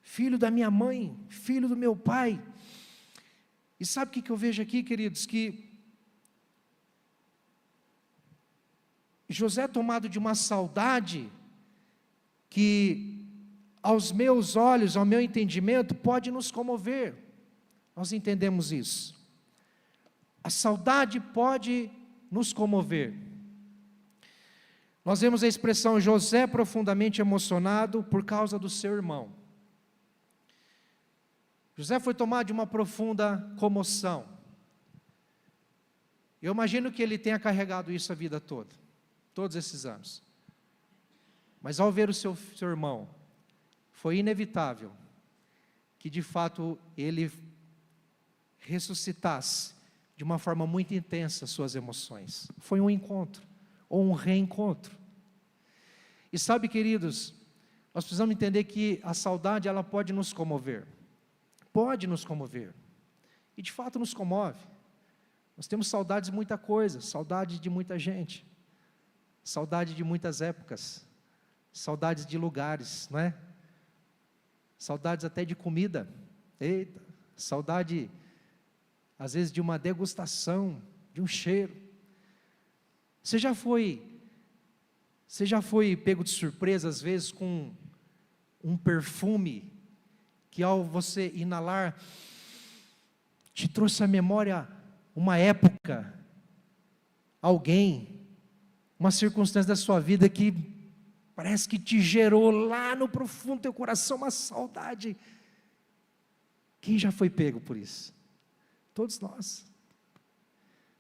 filho da minha mãe, filho do meu pai. E sabe o que eu vejo aqui, queridos? Que José, tomado de uma saudade, que aos meus olhos, ao meu entendimento, pode nos comover. Nós entendemos isso. A saudade pode nos comover. Nós vemos a expressão José profundamente emocionado por causa do seu irmão. José foi tomado de uma profunda comoção. Eu imagino que ele tenha carregado isso a vida toda, todos esses anos. Mas ao ver o seu irmão, foi inevitável que de fato ele ressuscitasse de uma forma muito intensa suas emoções. Foi um encontro, ou um reencontro. E sabe, queridos, nós precisamos entender que a saudade, ela pode nos comover. Pode nos comover. E de fato nos comove. Nós temos saudades de muita coisa, saudade de muita gente, saudade de muitas épocas, saudades de lugares, não é? Saudades até de comida. Eita, saudade às vezes de uma degustação, de um cheiro. Você já foi pego de surpresa às vezes com um perfume que ao você inalar te trouxe à memória uma época, alguém, uma circunstância da sua vida que parece que te gerou lá no profundo do teu coração uma saudade? Quem já foi pego por isso? Todos nós.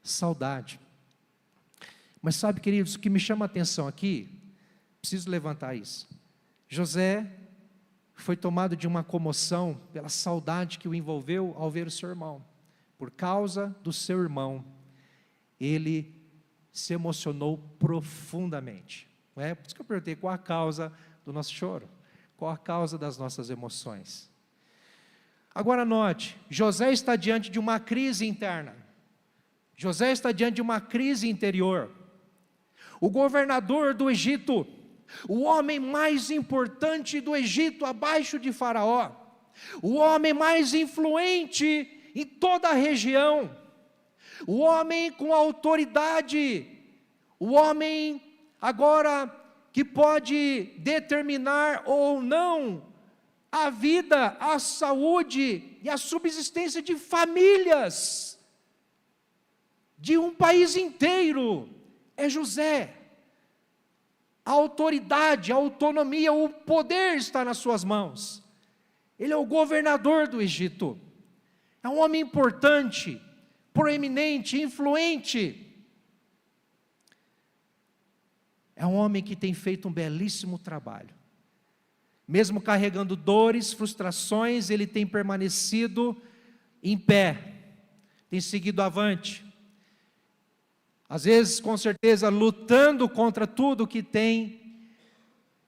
Saudade. Mas sabe, queridos, o que me chama a atenção aqui, preciso levantar isso. José foi tomado de uma comoção pela saudade que o envolveu ao ver o seu irmão. Por causa do seu irmão, ele se emocionou profundamente. Não é? Por isso que eu perguntei qual a causa do nosso choro, qual a causa das nossas emoções. Agora note, José está diante de uma crise interna. José está diante de uma crise interior. O governador do Egito, o homem mais importante do Egito, abaixo de Faraó, o homem mais influente em toda a região, o homem com autoridade, o homem agora que pode determinar ou não a vida, a saúde e a subsistência de famílias, de um país inteiro, é José. A autoridade, a autonomia, o poder está nas suas mãos. Ele é o governador do Egito. É um homem importante, proeminente, influente. É um homem que tem feito um belíssimo trabalho. Mesmo carregando dores, frustrações, ele tem permanecido em pé, tem seguido avante. Às vezes, com certeza, lutando contra tudo que tem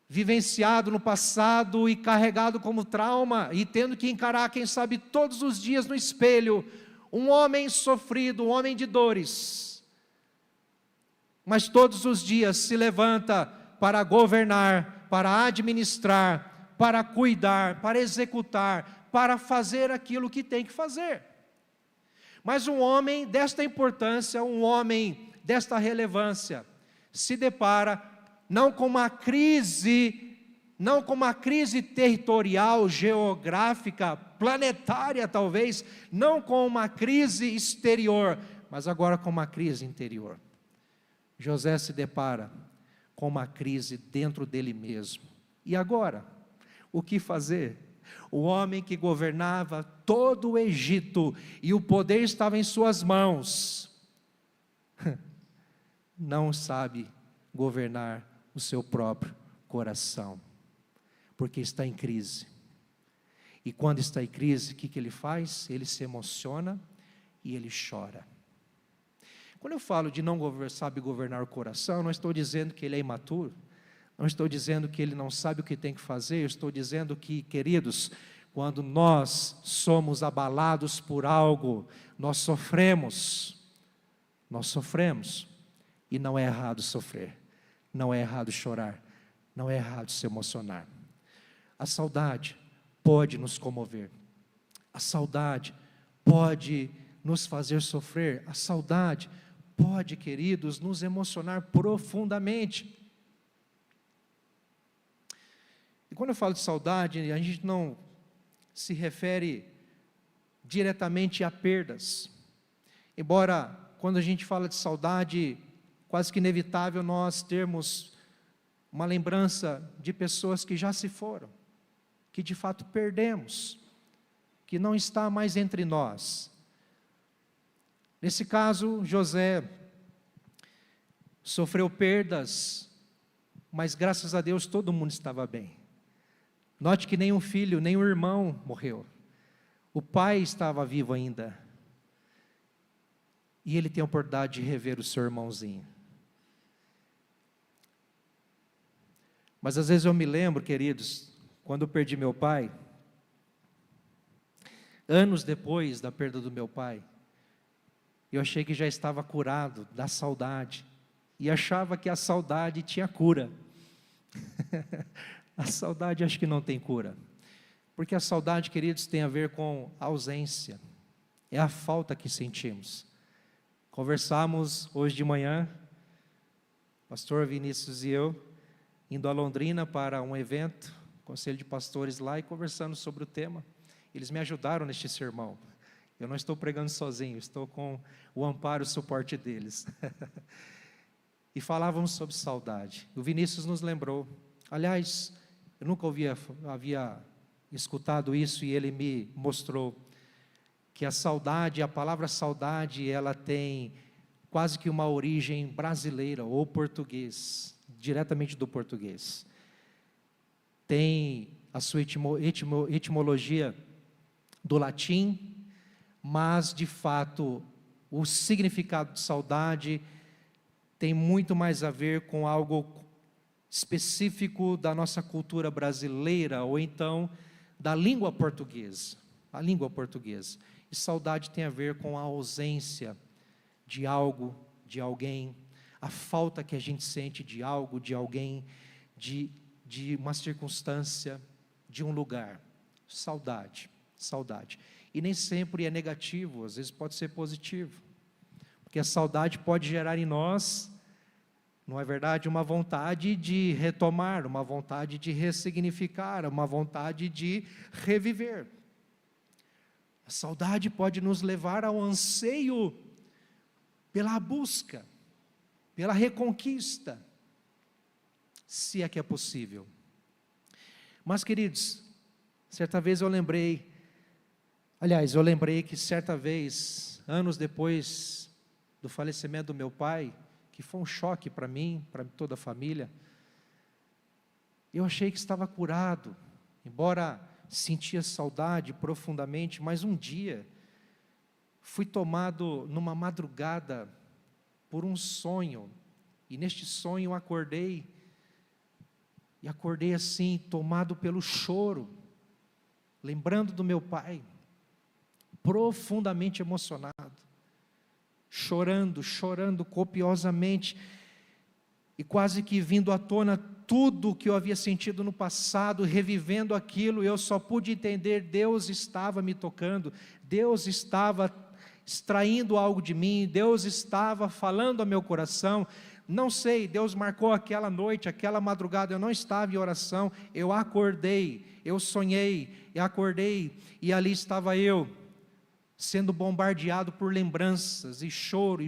vivenciado no passado e carregado como trauma, e tendo que encarar, quem sabe, todos os dias no espelho, um homem sofrido, um homem de dores. Mas todos os dias se levanta para governar, para administrar, para cuidar, para executar, para fazer aquilo que tem que fazer. Mas um homem desta importância, um homem desta relevância, se depara não com uma crise territorial, geográfica, planetária talvez, não com uma crise exterior, mas agora com uma crise interior. José se depara com uma crise dentro dele mesmo. E agora, o que fazer? O homem que governava todo o Egito e o poder estava em suas mãos, não sabe governar o seu próprio coração, porque está em crise. E quando está em crise, o que ele faz? Ele se emociona e ele chora. Quando eu falo de não sabe governar o coração, não estou dizendo que ele é imaturo, não estou dizendo que ele não sabe o que tem que fazer, eu estou dizendo que, queridos, quando nós somos abalados por algo, nós sofremos, e não é errado sofrer, não é errado chorar, não é errado se emocionar. A saudade pode nos comover, a saudade pode nos fazer sofrer, a saudade pode, queridos, nos emocionar profundamente. E quando eu falo de saudade, a gente não se refere diretamente a perdas, embora quando a gente fala de saudade, quase que inevitável nós termos uma lembrança de pessoas que já se foram, que de fato perdemos, que não está mais entre nós. Nesse caso, José sofreu perdas, mas graças a Deus todo mundo estava bem. Note que nem um filho, nem um irmão morreu. O pai estava vivo ainda. E ele tem a oportunidade de rever o seu irmãozinho. Mas às vezes eu me lembro, queridos, quando eu perdi meu pai, anos depois da perda do meu pai, eu achei que já estava curado da saudade, e achava que a saudade tinha cura. A saudade acho que não tem cura, porque a saudade, queridos, tem a ver com a ausência, é a falta que sentimos. Conversamos hoje de manhã, pastor Vinícius e eu, indo a Londrina para um evento, conselho de pastores lá, e conversando sobre o tema. Eles me ajudaram neste sermão. Eu não estou pregando sozinho, estou com o amparo e o suporte deles. E falávamos sobre saudade. O Vinícius nos lembrou. Aliás, eu nunca havia escutado isso, e ele me mostrou que a saudade, a palavra saudade, ela tem quase que uma origem brasileira ou português, diretamente do português. Tem a sua etimologia do latim, mas de fato o significado de saudade tem muito mais a ver com algo específico da nossa cultura brasileira, ou então da língua portuguesa. A língua portuguesa. E saudade tem a ver com a ausência de algo, de alguém, a falta que a gente sente de algo, de alguém, de uma circunstância, de um lugar. Saudade, saudade. E nem sempre é negativo, às vezes pode ser positivo. Porque a saudade pode gerar em nós, não é verdade, uma vontade de retomar, uma vontade de ressignificar, uma vontade de reviver. A saudade pode nos levar ao anseio pela busca, pela reconquista, se é que é possível. Mas, queridos, certa vez eu lembrei que certa vez, anos depois do falecimento do meu pai, que foi um choque para mim, para toda a família, eu achei que estava curado, embora sentia saudade profundamente, mas um dia fui tomado numa madrugada por um sonho, e neste sonho acordei assim, tomado pelo choro, lembrando do meu pai, profundamente emocionado, chorando copiosamente, e quase que vindo à tona tudo o que eu havia sentido no passado, revivendo aquilo. Eu só pude entender, Deus estava me tocando, Deus estava extraindo algo de mim, Deus estava falando ao meu coração. Não sei, Deus marcou aquela noite, aquela madrugada, eu não estava em oração, eu acordei, eu sonhei, e acordei, e ali estava eu, sendo bombardeado por lembranças, e choro,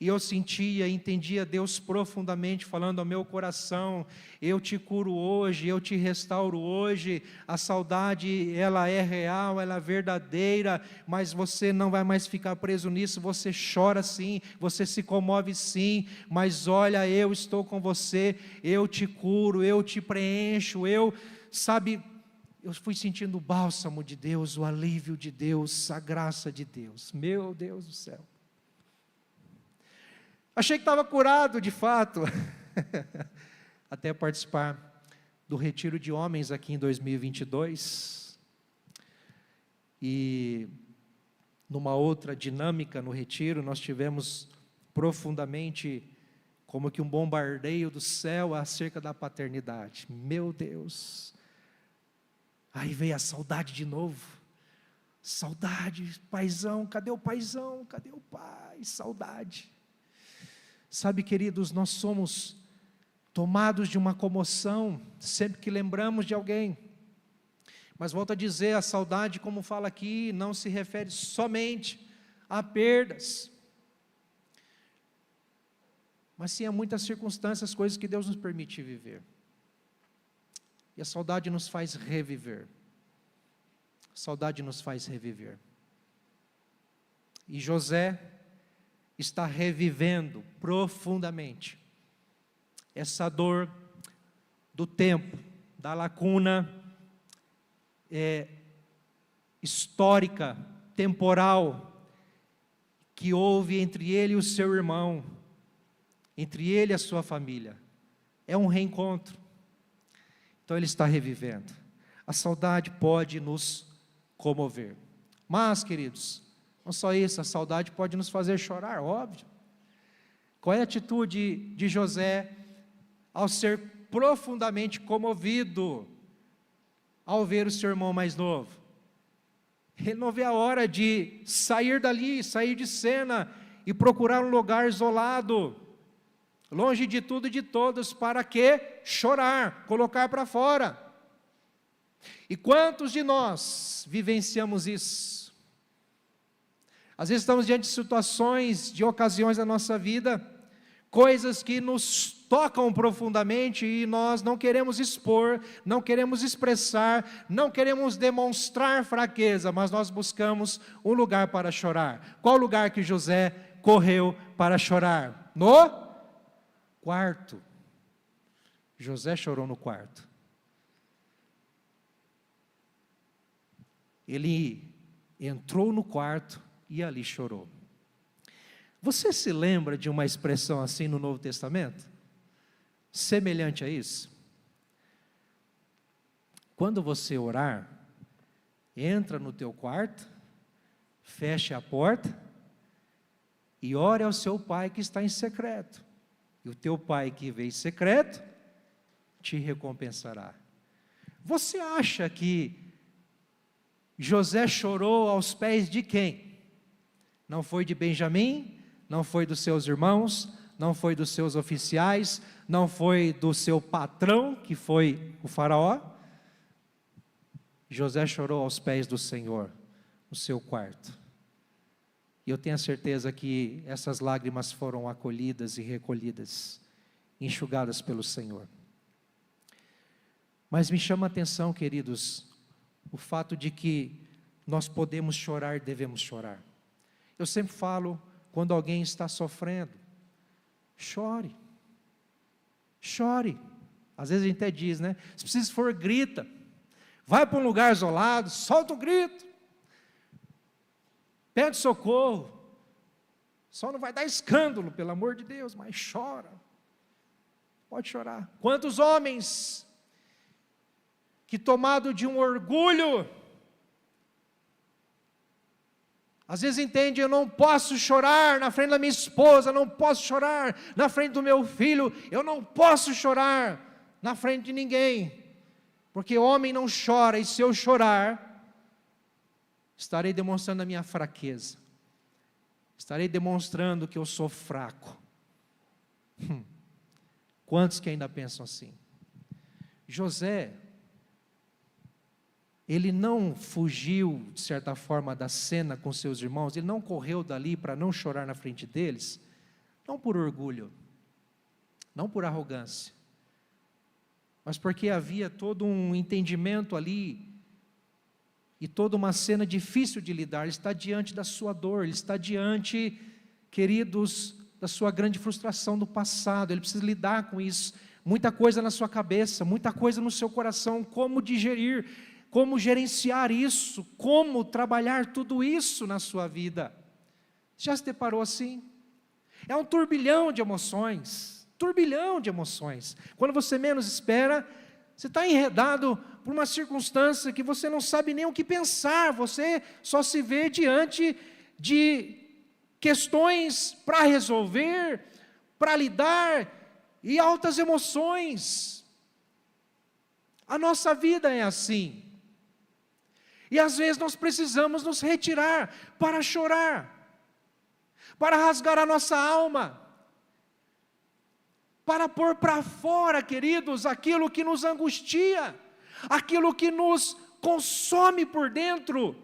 e eu sentia, entendia Deus profundamente falando ao meu coração: eu te curo hoje, eu te restauro hoje. A saudade, ela é real, ela é verdadeira, mas você não vai mais ficar preso nisso. Você chora sim, você se comove sim, mas olha, eu estou com você, eu te curo, eu te preencho, eu fui sentindo o bálsamo de Deus, o alívio de Deus, a graça de Deus. Meu Deus do céu. Achei que estava curado, de fato, até participar do retiro de homens aqui em 2022, e numa outra dinâmica no retiro, nós tivemos profundamente, como que um bombardeio do céu acerca da paternidade. Meu Deus, aí veio a saudade de novo, saudade, paizão, cadê o paizão, cadê o pai, saudade. Sabe, queridos, nós somos tomados de uma comoção sempre que lembramos de alguém. Mas volto a dizer, a saudade, como fala aqui, não se refere somente a perdas, mas sim a muitas circunstâncias, coisas que Deus nos permite viver. E a saudade nos faz reviver. A saudade nos faz reviver. E José está revivendo profundamente essa dor do tempo, da lacuna histórica, temporal, que houve entre ele e o seu irmão, entre ele e a sua família. É um reencontro. Então ele está revivendo. A saudade pode nos comover. Mas, queridos, não só isso, a saudade pode nos fazer chorar, óbvio. Qual é a atitude de José ao ser profundamente comovido ao ver o seu irmão mais novo? Ele não vê a hora de sair dali, sair de cena e procurar um lugar isolado, longe de tudo e de todos, para que chorar, colocar para fora. E quantos de nós vivenciamos isso? Às vezes estamos diante de situações, de ocasiões da nossa vida, coisas que nos tocam profundamente e nós não queremos expor, não queremos expressar, não queremos demonstrar fraqueza, mas nós buscamos um lugar para chorar. Qual lugar que José correu para chorar? No quarto. José chorou no quarto. ele entrou no quarto e ali chorou. Você se lembra de uma expressão assim no Novo Testamento? Semelhante a isso? Quando você orar, entra no teu quarto, feche a porta e ore ao seu pai que está em secreto. E o teu pai que vê em secreto te recompensará. Você acha que José chorou aos pés de quem? Não foi de Benjamim? Não foi dos seus irmãos? Não foi dos seus oficiais? Não foi do seu patrão, que foi o faraó? José chorou aos pés do Senhor, no seu quarto. E eu tenho a certeza que essas lágrimas foram acolhidas e recolhidas, enxugadas pelo Senhor. Mas me chama a atenção, queridos, o fato de que nós podemos chorar e devemos chorar. Eu sempre falo, quando alguém está sofrendo, chore. Chore. Às vezes a gente até diz, né? Se precisa for, grita. Vai para um lugar isolado, solta o grito. Pede socorro. Só não vai dar escândalo, pelo amor de Deus, mas chora. Pode chorar. Quantos homens que, tomado de um orgulho, às vezes entende, eu não posso chorar na frente da minha esposa, não posso chorar na frente do meu filho, eu não posso chorar na frente de ninguém, porque homem não chora, e se eu chorar, estarei demonstrando a minha fraqueza, estarei demonstrando que eu sou fraco. Quantos que ainda pensam assim? José, ele não fugiu, de certa forma, da cena com seus irmãos, ele não correu dali para não chorar na frente deles, não por orgulho, não por arrogância, mas porque havia todo um entendimento ali, e toda uma cena difícil de lidar. Ele está diante da sua dor, ele está diante, queridos, da sua grande frustração do passado, ele precisa lidar com isso, muita coisa na sua cabeça, muita coisa no seu coração, como digerir, como gerenciar isso, como trabalhar tudo isso na sua vida. Já se deparou assim? É um turbilhão de emoções, quando você menos espera, você está enredado por uma circunstância que você não sabe nem o que pensar, você só se vê diante de questões para resolver, para lidar, e altas emoções. A nossa vida é assim. E às vezes nós precisamos nos retirar para chorar, para rasgar a nossa alma, para pôr para fora, queridos, aquilo que nos angustia, aquilo que nos consome por dentro.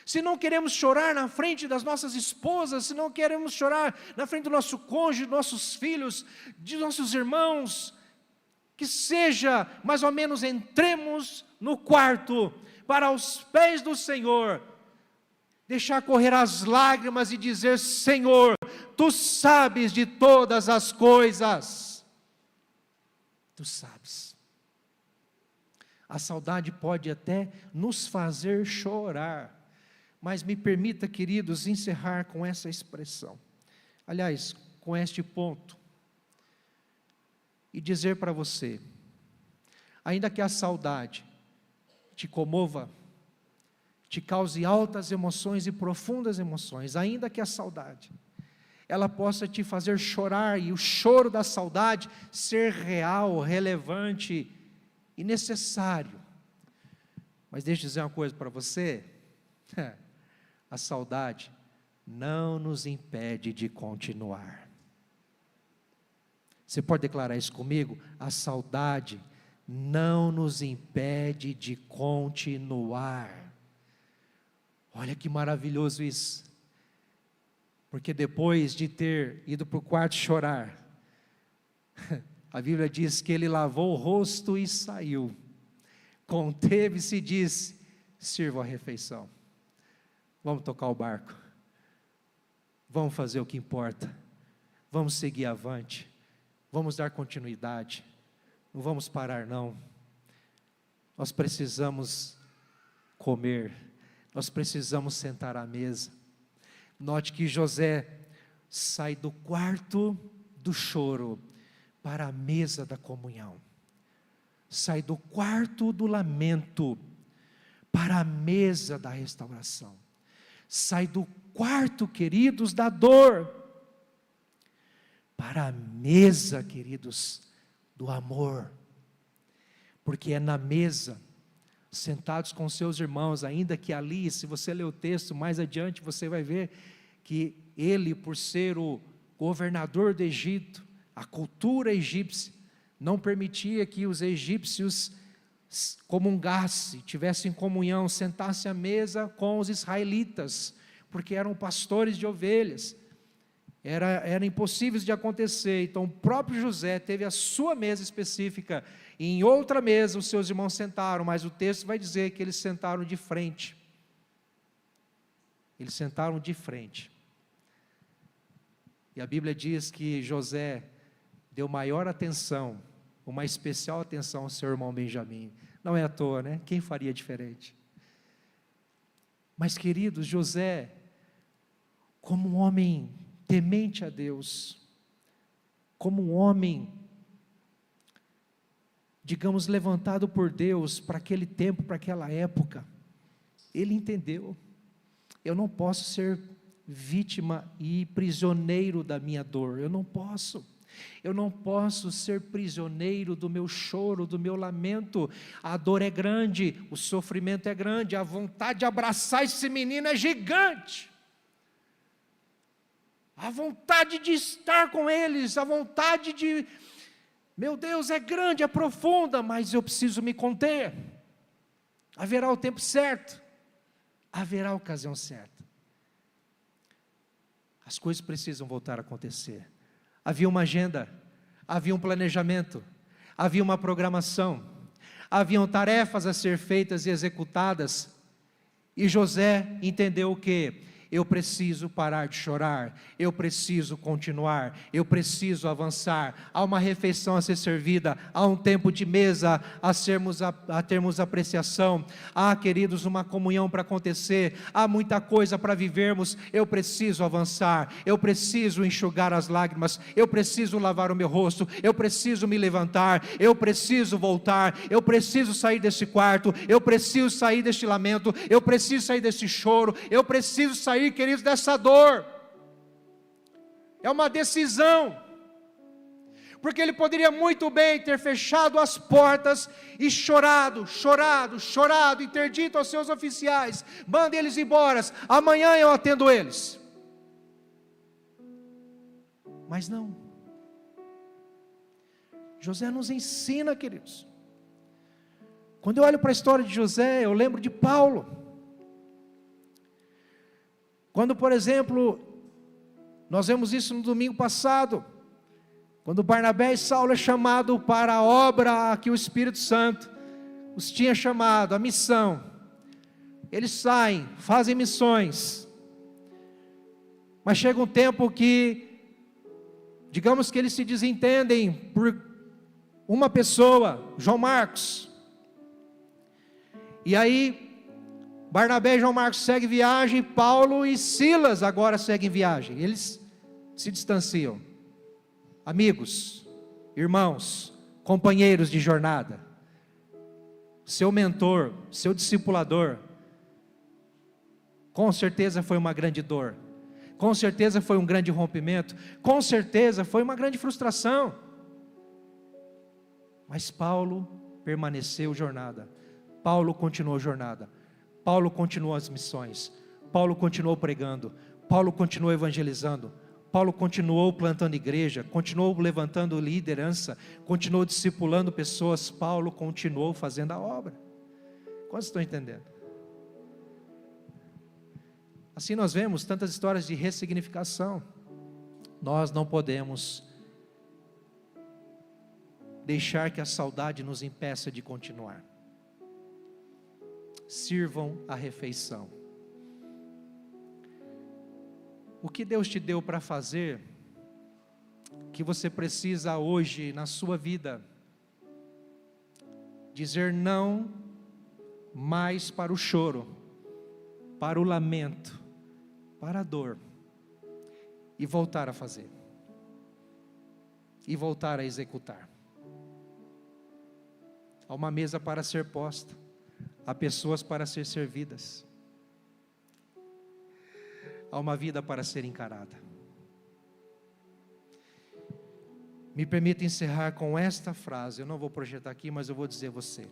Se não queremos chorar na frente das nossas esposas, se não queremos chorar na frente do nosso cônjuge, dos nossos filhos, de nossos irmãos, que seja, mais ou menos, entremos no quarto, para os pés do Senhor, deixar correr as lágrimas e dizer: Senhor, Tu sabes de todas as coisas, Tu sabes. A saudade pode até nos fazer chorar, mas me permita, queridos, encerrar com essa expressão, aliás, com este ponto, e dizer para você, ainda que a saudade te comova, te cause altas emoções e profundas emoções, ainda que a saudade, ela possa te fazer chorar, e o choro da saudade ser real, relevante e necessário, mas deixa eu dizer uma coisa para você, a saudade não nos impede de continuar. Você pode declarar isso comigo? A saudade não nos impede de continuar. Olha que maravilhoso isso. Porque depois de ter ido para o quarto chorar, a Bíblia diz que ele lavou o rosto e saiu. Conteve-se e disse: sirva a refeição. Vamos tocar o barco. Vamos fazer o que importa. Vamos seguir avante. Vamos dar continuidade. Não vamos parar, não. nós precisamos comer, nós precisamos sentar à mesa. Note que José sai do quarto do choro para a mesa da comunhão, sai do quarto do lamento para a mesa da restauração, sai do quarto, queridos, da dor para a mesa, queridos, do amor, porque é na mesa, sentados com seus irmãos, ainda que ali, se você ler o texto mais adiante, você vai ver que ele, por ser o governador do Egito, a cultura egípcia não permitia que os egípcios comungassem, tivessem comunhão, sentassem à mesa com os israelitas, porque eram pastores de ovelhas, era impossível de acontecer. Então o próprio José teve a sua mesa específica, e em outra mesa os seus irmãos sentaram, mas o texto vai dizer que eles sentaram de frente, eles sentaram de frente, e a Bíblia diz que José deu maior atenção, uma especial atenção ao seu irmão Benjamim. Não é à toa, né? Quem faria diferente? Mas, queridos, José, como um homem temente a Deus, como um homem, digamos, levantado por Deus para aquele tempo, para aquela época, ele entendeu: eu não posso ser vítima e prisioneiro da minha dor, eu não posso ser prisioneiro do meu choro, do meu lamento. A dor é grande, o sofrimento é grande, a vontade de abraçar esse menino é gigante, a vontade de estar com eles, a vontade de, meu Deus, é grande, é profunda, mas eu preciso me conter. Haverá o tempo certo, haverá a ocasião certa. As coisas precisam voltar a acontecer. Havia uma agenda, havia um planejamento, havia uma programação, haviam tarefas a ser feitas e executadas, e José entendeu o quê? Eu preciso parar de chorar, eu preciso continuar, eu preciso avançar. Há uma refeição a ser servida, há um tempo de mesa a termos apreciação, há, queridos, uma comunhão para acontecer, há muita coisa para vivermos. Eu preciso avançar, eu preciso enxugar as lágrimas, eu preciso lavar o meu rosto, eu preciso me levantar, eu preciso voltar, eu preciso sair desse quarto, eu preciso sair deste lamento, eu preciso sair desse choro, eu preciso sair, queridos, dessa dor. É uma decisão, porque ele poderia muito bem ter fechado as portas e chorado, e ter dito aos seus oficiais: mande eles embora, amanhã eu atendo eles. Mas não. José nos ensina, queridos. Quando eu olho para a história de José, eu lembro de Paulo. Quando, por exemplo, nós vemos isso no domingo passado, quando Barnabé e Saulo é chamado para a obra que o Espírito Santo os tinha chamado, a missão, eles saem, fazem missões, mas chega um tempo que, digamos que eles se desentendem por uma pessoa, João Marcos, e aí Barnabé e João Marcos seguem viagem, Paulo e Silas agora seguem viagem, eles se distanciam. Amigos, irmãos, companheiros de jornada, seu mentor, seu discipulador, com certeza foi uma grande dor, com certeza foi um grande rompimento, com certeza foi uma grande frustração, mas Paulo permaneceu jornada, Paulo continuou jornada, Paulo continuou as missões, Paulo continuou pregando, Paulo continuou evangelizando, Paulo continuou plantando igreja, continuou levantando liderança, continuou discipulando pessoas, Paulo continuou fazendo a obra. Quantos estão entendendo? Assim nós vemos tantas histórias de ressignificação. Nós não podemos deixar que a saudade nos impeça de continuar. Sirvam a refeição. O que Deus te deu para fazer, que você precisa hoje na sua vida, dizer não mais para o choro, para o lamento, para a dor, e voltar a fazer, e voltar a executar. Há uma mesa para ser posta, há pessoas para ser servidas, há uma vida para ser encarada. Me permita encerrar com esta frase, eu não vou projetar aqui, mas eu vou dizer a você.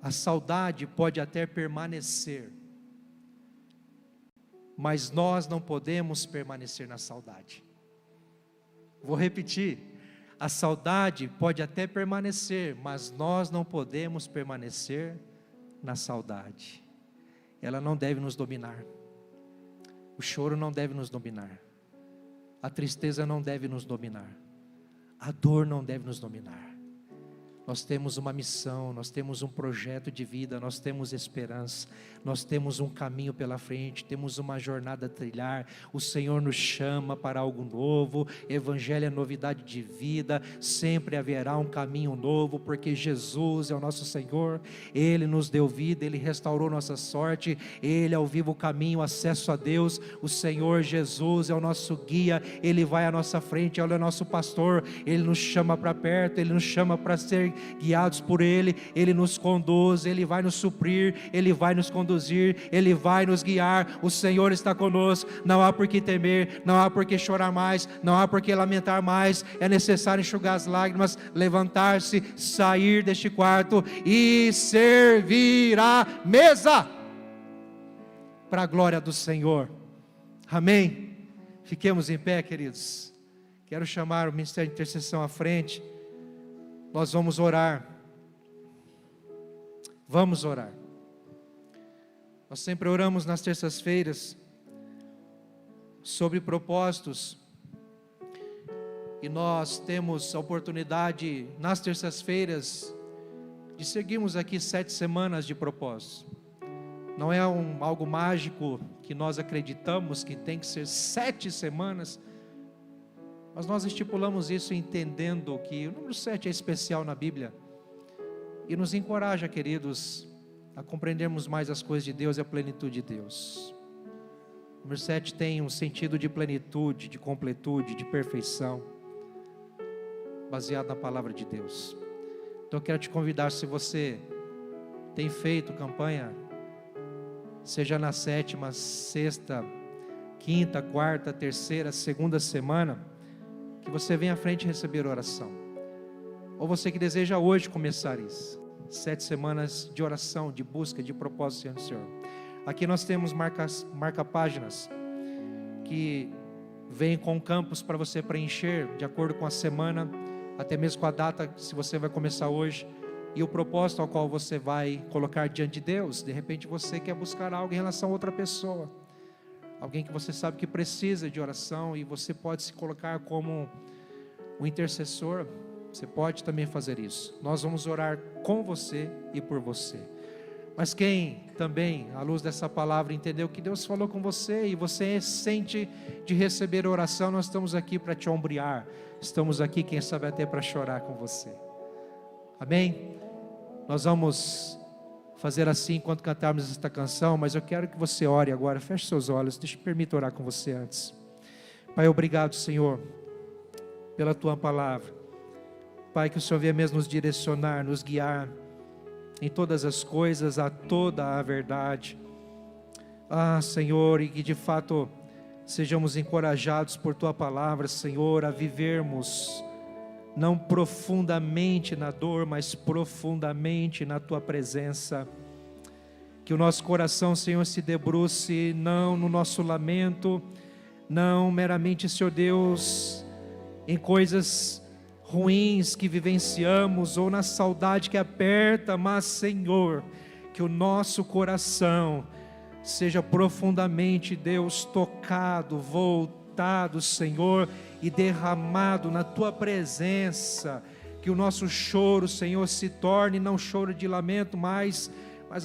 A saudade pode até permanecer, mas nós não podemos permanecer na saudade. Vou repetir, a saudade pode até permanecer, mas nós não podemos permanecer na saudade. Ela não deve nos dominar, o choro não deve nos dominar, a tristeza não deve nos dominar, a dor não deve nos dominar. Nós temos uma missão, nós temos um projeto de vida, nós temos esperança, nós temos um caminho pela frente, temos uma jornada a trilhar. O Senhor nos chama para algo novo, Evangelho é novidade de vida, sempre haverá um caminho novo, porque Jesus é o nosso Senhor, Ele nos deu vida, Ele restaurou nossa sorte, Ele é o vivo caminho, acesso a Deus. O Senhor Jesus é o nosso guia, Ele vai à nossa frente, Ele é o nosso pastor, Ele nos chama para perto, Ele nos chama para ser guiados por Ele, Ele nos conduz, Ele vai nos suprir, Ele vai nos conduzir, Ele vai nos guiar. O Senhor está conosco, não há por que temer, não há por que chorar mais, não há por que lamentar mais. É necessário enxugar as lágrimas, levantar-se, sair deste quarto e servir a mesa para a glória do Senhor. Amém? Fiquemos em pé, queridos. Quero chamar o Ministério de Intercessão à frente. Nós vamos orar. Vamos orar. Nós sempre oramos nas terças-feiras sobre propósitos. E nós temos a oportunidade nas terças-feiras de seguirmos aqui 7 semanas de propósitos. Não é algo mágico que nós acreditamos que tem que ser 7 semanas. Mas nós estipulamos isso entendendo que o número 7 é especial na Bíblia. E nos encoraja, queridos, a compreendermos mais as coisas de Deus e a plenitude de Deus. O número 7 tem um sentido de plenitude, de completude, de perfeição, baseado na palavra de Deus. Então eu quero te convidar, se você tem feito campanha, seja na 7ª, 6ª, 5ª, 4ª, 3ª, 2ª semana, que você venha à frente receber oração. Ou você que deseja hoje começar isso, 7 semanas de oração, de busca, de propósito diante do Senhor. Aqui nós temos marca-páginas que vêm com campos para você preencher de acordo com a semana, até mesmo com a data, se você vai começar hoje, e o propósito ao qual você vai colocar diante de Deus. De repente você quer buscar algo em relação a outra pessoa, alguém que você sabe que precisa de oração, e você pode se colocar como um intercessor. Você pode também fazer isso. Nós vamos orar com você e por você. Mas quem também, à luz dessa palavra, entendeu que Deus falou com você e você sente de receber oração, nós estamos aqui para te ombrear. Estamos aqui, quem sabe, até para chorar com você. Amém? Nós vamos fazer assim enquanto cantarmos esta canção, mas eu quero que você ore agora. Feche seus olhos, deixa eu permitir orar com você antes. Pai, obrigado, Senhor, pela Tua palavra. Pai, que o Senhor venha mesmo nos direcionar, nos guiar em todas as coisas, a toda a verdade. Senhor, e que de fato sejamos encorajados por Tua palavra, Senhor, a vivermos não profundamente na dor, mas profundamente na Tua presença. Que o nosso coração, Senhor, se debruce não no nosso lamento, não meramente, Senhor Deus, em coisas ruins que vivenciamos ou na saudade que aperta, mas, Senhor, que o nosso coração seja profundamente, Deus, tocado, voltado, Senhor, e derramado na Tua presença. Que o nosso choro, Senhor, se torne não choro de lamento, mas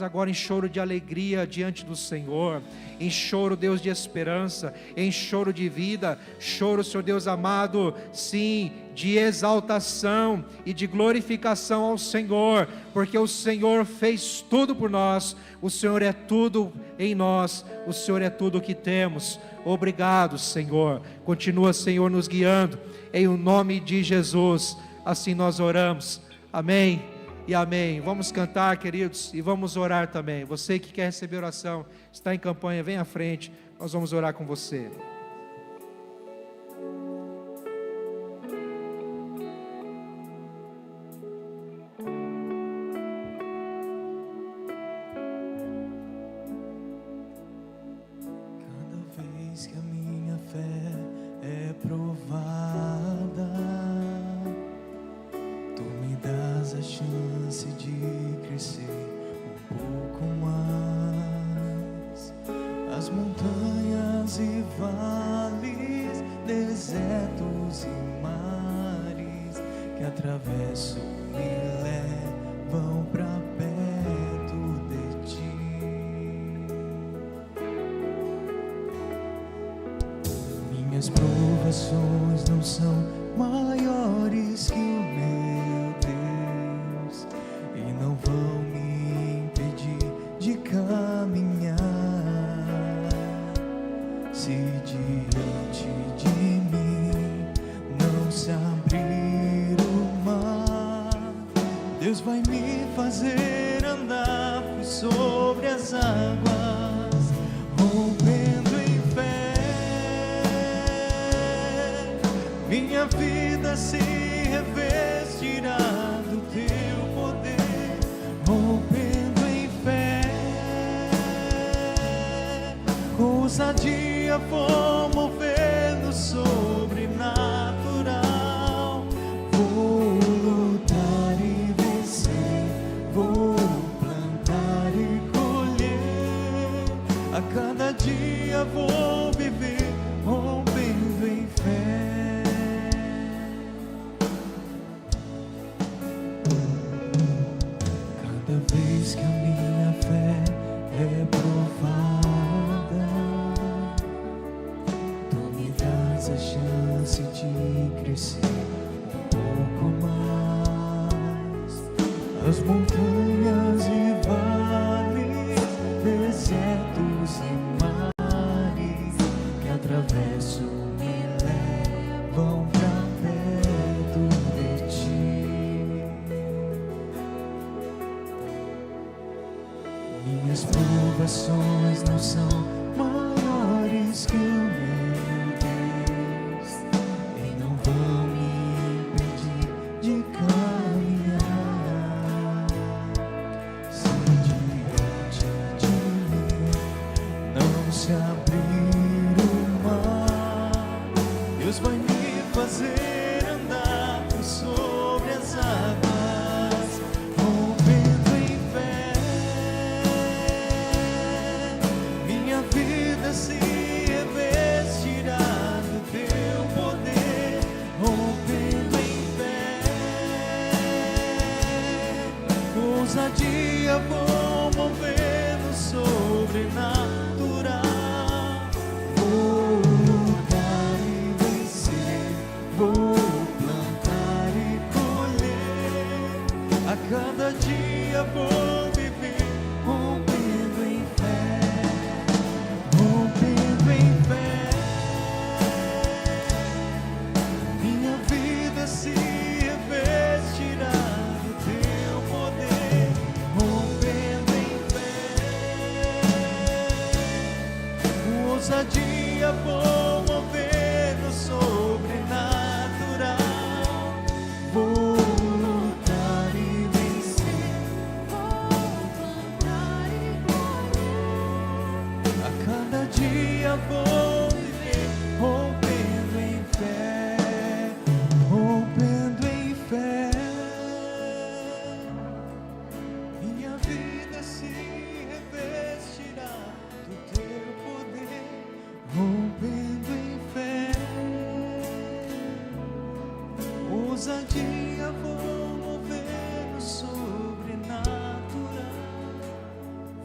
agora em choro de alegria diante do Senhor, em choro, Deus, de esperança, em choro de vida, choro, Senhor Deus amado, sim, de exaltação e de glorificação ao Senhor, porque o Senhor fez tudo por nós, o Senhor é tudo em nós, o Senhor é tudo o que temos. Obrigado, Senhor. Continua, Senhor, nos guiando, em o nome de Jesus, assim nós oramos. Amém e amém. Vamos cantar, queridos, e vamos orar também. Você que quer receber oração, está em campanha, vem à frente, nós vamos orar com você. Minhas provações não são maiores que o meu Deus e não vão me impedir de caminhar. Se diante de mim não se abrir o mar, Deus vai me fazer andar sobre as águas, rompendo em fé. Minha vida se revestirá do teu poder, rompendo em fé. Com ousadia vou mover no sobrenatural. Vou lutar e vencer, vou plantar e colher. A cada dia vou viver rompendo em fé. Cada vez que a minha fé é provada, tu me das a chance de crescer um pouco mais. As montanhas e vales, desertos e mares que atravesso me levam pra perto de ti. Minhas provações não são maiores que o meu Deus e não vão me impedir de caminhar. Se diante de mim não se abrir o mar, Deus vai me fazer andar por sobre as águas, rompendo em fé. Minha vida se revestirá do teu poder, rompendo em fé. Com ousadia vou mover no sobrenatural. Vou lutar e vencer, vou plantar e colher. A cada dia vou viver rompendo em fé, rompendo em fé. Minha vida se revestirá do teu poder, rompendo em fé. Com ousadia vou mover no sobrenatural. Vou lutar e vencer, vou plantar e colher. A cada dia vou viver rompendo em fé, rompendo em fé. Minha vida se revestirá do teu poder, rompendo em fé. Ousadia vou mover no sobrenatural.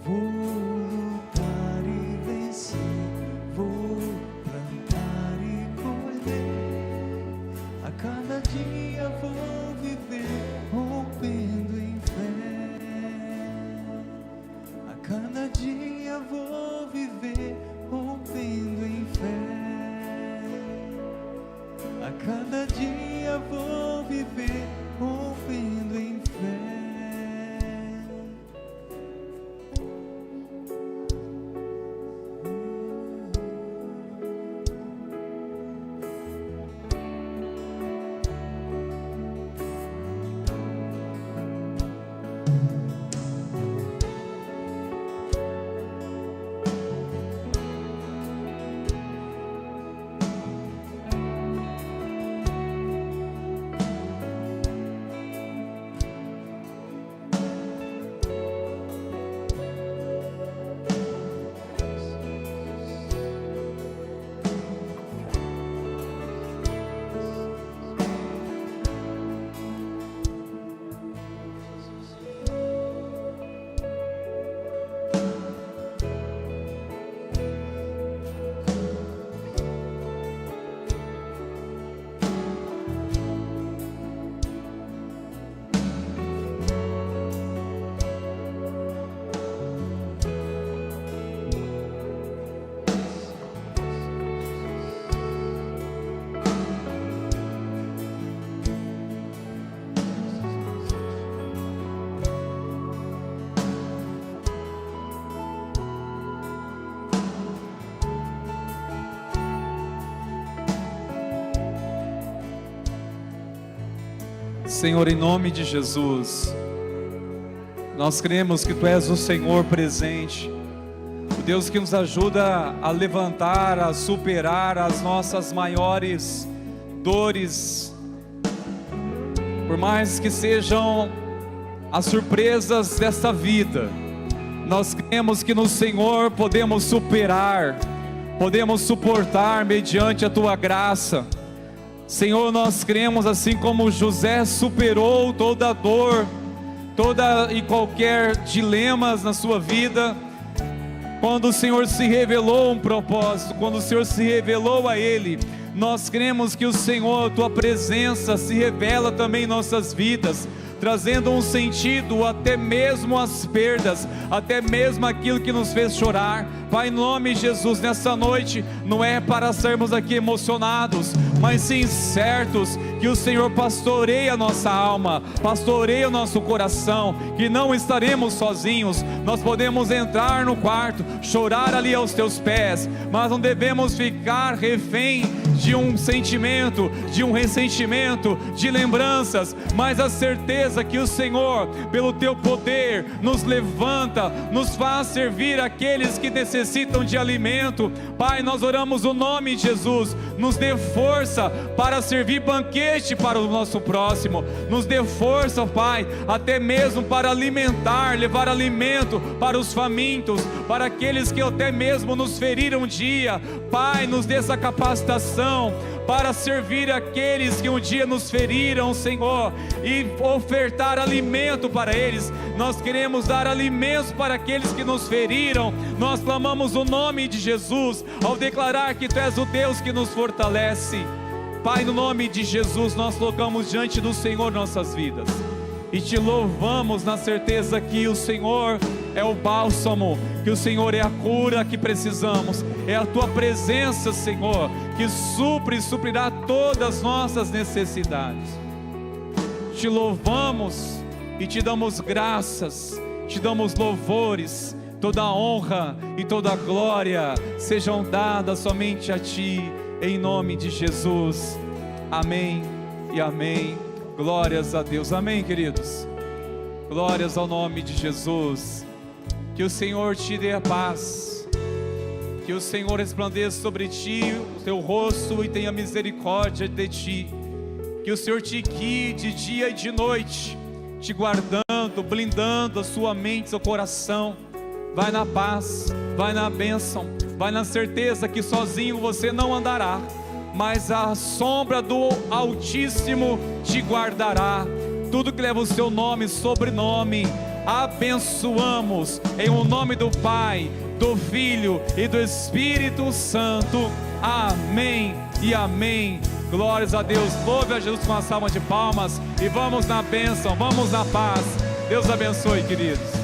Vou lutar e vencer, vou plantar e colher. A cada dia Senhor, em nome de Jesus, nós cremos que Tu és o Senhor presente, o Deus que nos ajuda a levantar, a superar as nossas maiores dores, por mais que sejam as surpresas desta vida. Nós cremos que no Senhor podemos superar, podemos suportar mediante a Tua graça. Senhor, nós cremos, assim como José superou toda a dor, toda e qualquer dilemas na sua vida, quando o Senhor se revelou um propósito, quando o Senhor se revelou a ele, nós cremos que o Senhor, Tua presença se revela também em nossas vidas, trazendo um sentido até mesmo às perdas, até mesmo aquilo que nos fez chorar. Pai, em nome de Jesus, nessa noite, não é para sermos aqui emocionados, mas sim certos que o Senhor pastoreia a nossa alma, pastoreia o nosso coração, que não estaremos sozinhos. Nós podemos entrar no quarto, chorar ali aos Teus pés, mas não devemos ficar refém de um sentimento, de um ressentimento, de lembranças, mas a certeza que o Senhor, pelo Teu poder, nos levanta, nos faz servir aqueles que necessitam de alimento. Pai, nós oramos o nome de Jesus, nos dê força para servir banquete para o nosso próximo, nos dê força, Pai, até mesmo para alimentar, levar alimento para os famintos, para aqueles que até mesmo nos feriram um dia. Pai, nos dê essa capacitação para servir aqueles que um dia nos feriram, Senhor, e ofertar alimento para eles. Nós queremos dar alimentos para aqueles que nos feriram. Nós clamamos o nome de Jesus ao declarar que Tu és o Deus que nos fortalece. Pai, no nome de Jesus, nós colocamos diante do Senhor nossas vidas e Te louvamos na certeza que o Senhor é o bálsamo, que o Senhor é a cura que precisamos, é a Tua presença, Senhor, que supre e suprirá todas as nossas necessidades. Te louvamos e Te damos graças, Te damos louvores. Toda a honra e toda a glória sejam dadas somente a Ti, em nome de Jesus. Amém e amém. Glórias a Deus. Amém, queridos. Glórias ao nome de Jesus. Que o Senhor te dê a paz, que o Senhor resplandeça sobre ti o Teu rosto e tenha misericórdia de ti, que o Senhor te guie de dia e de noite, te guardando, blindando a sua mente, seu coração. Vai na paz, vai na bênção, vai na certeza que sozinho você não andará, mas a sombra do Altíssimo te guardará. Tudo que leva o seu nome, sobrenome, abençoamos em o nome do Pai, do Filho e do Espírito Santo. Amém e amém. Glórias a Deus. Louve a Jesus com uma salva de palmas e vamos na bênção, vamos na paz. Deus abençoe, queridos.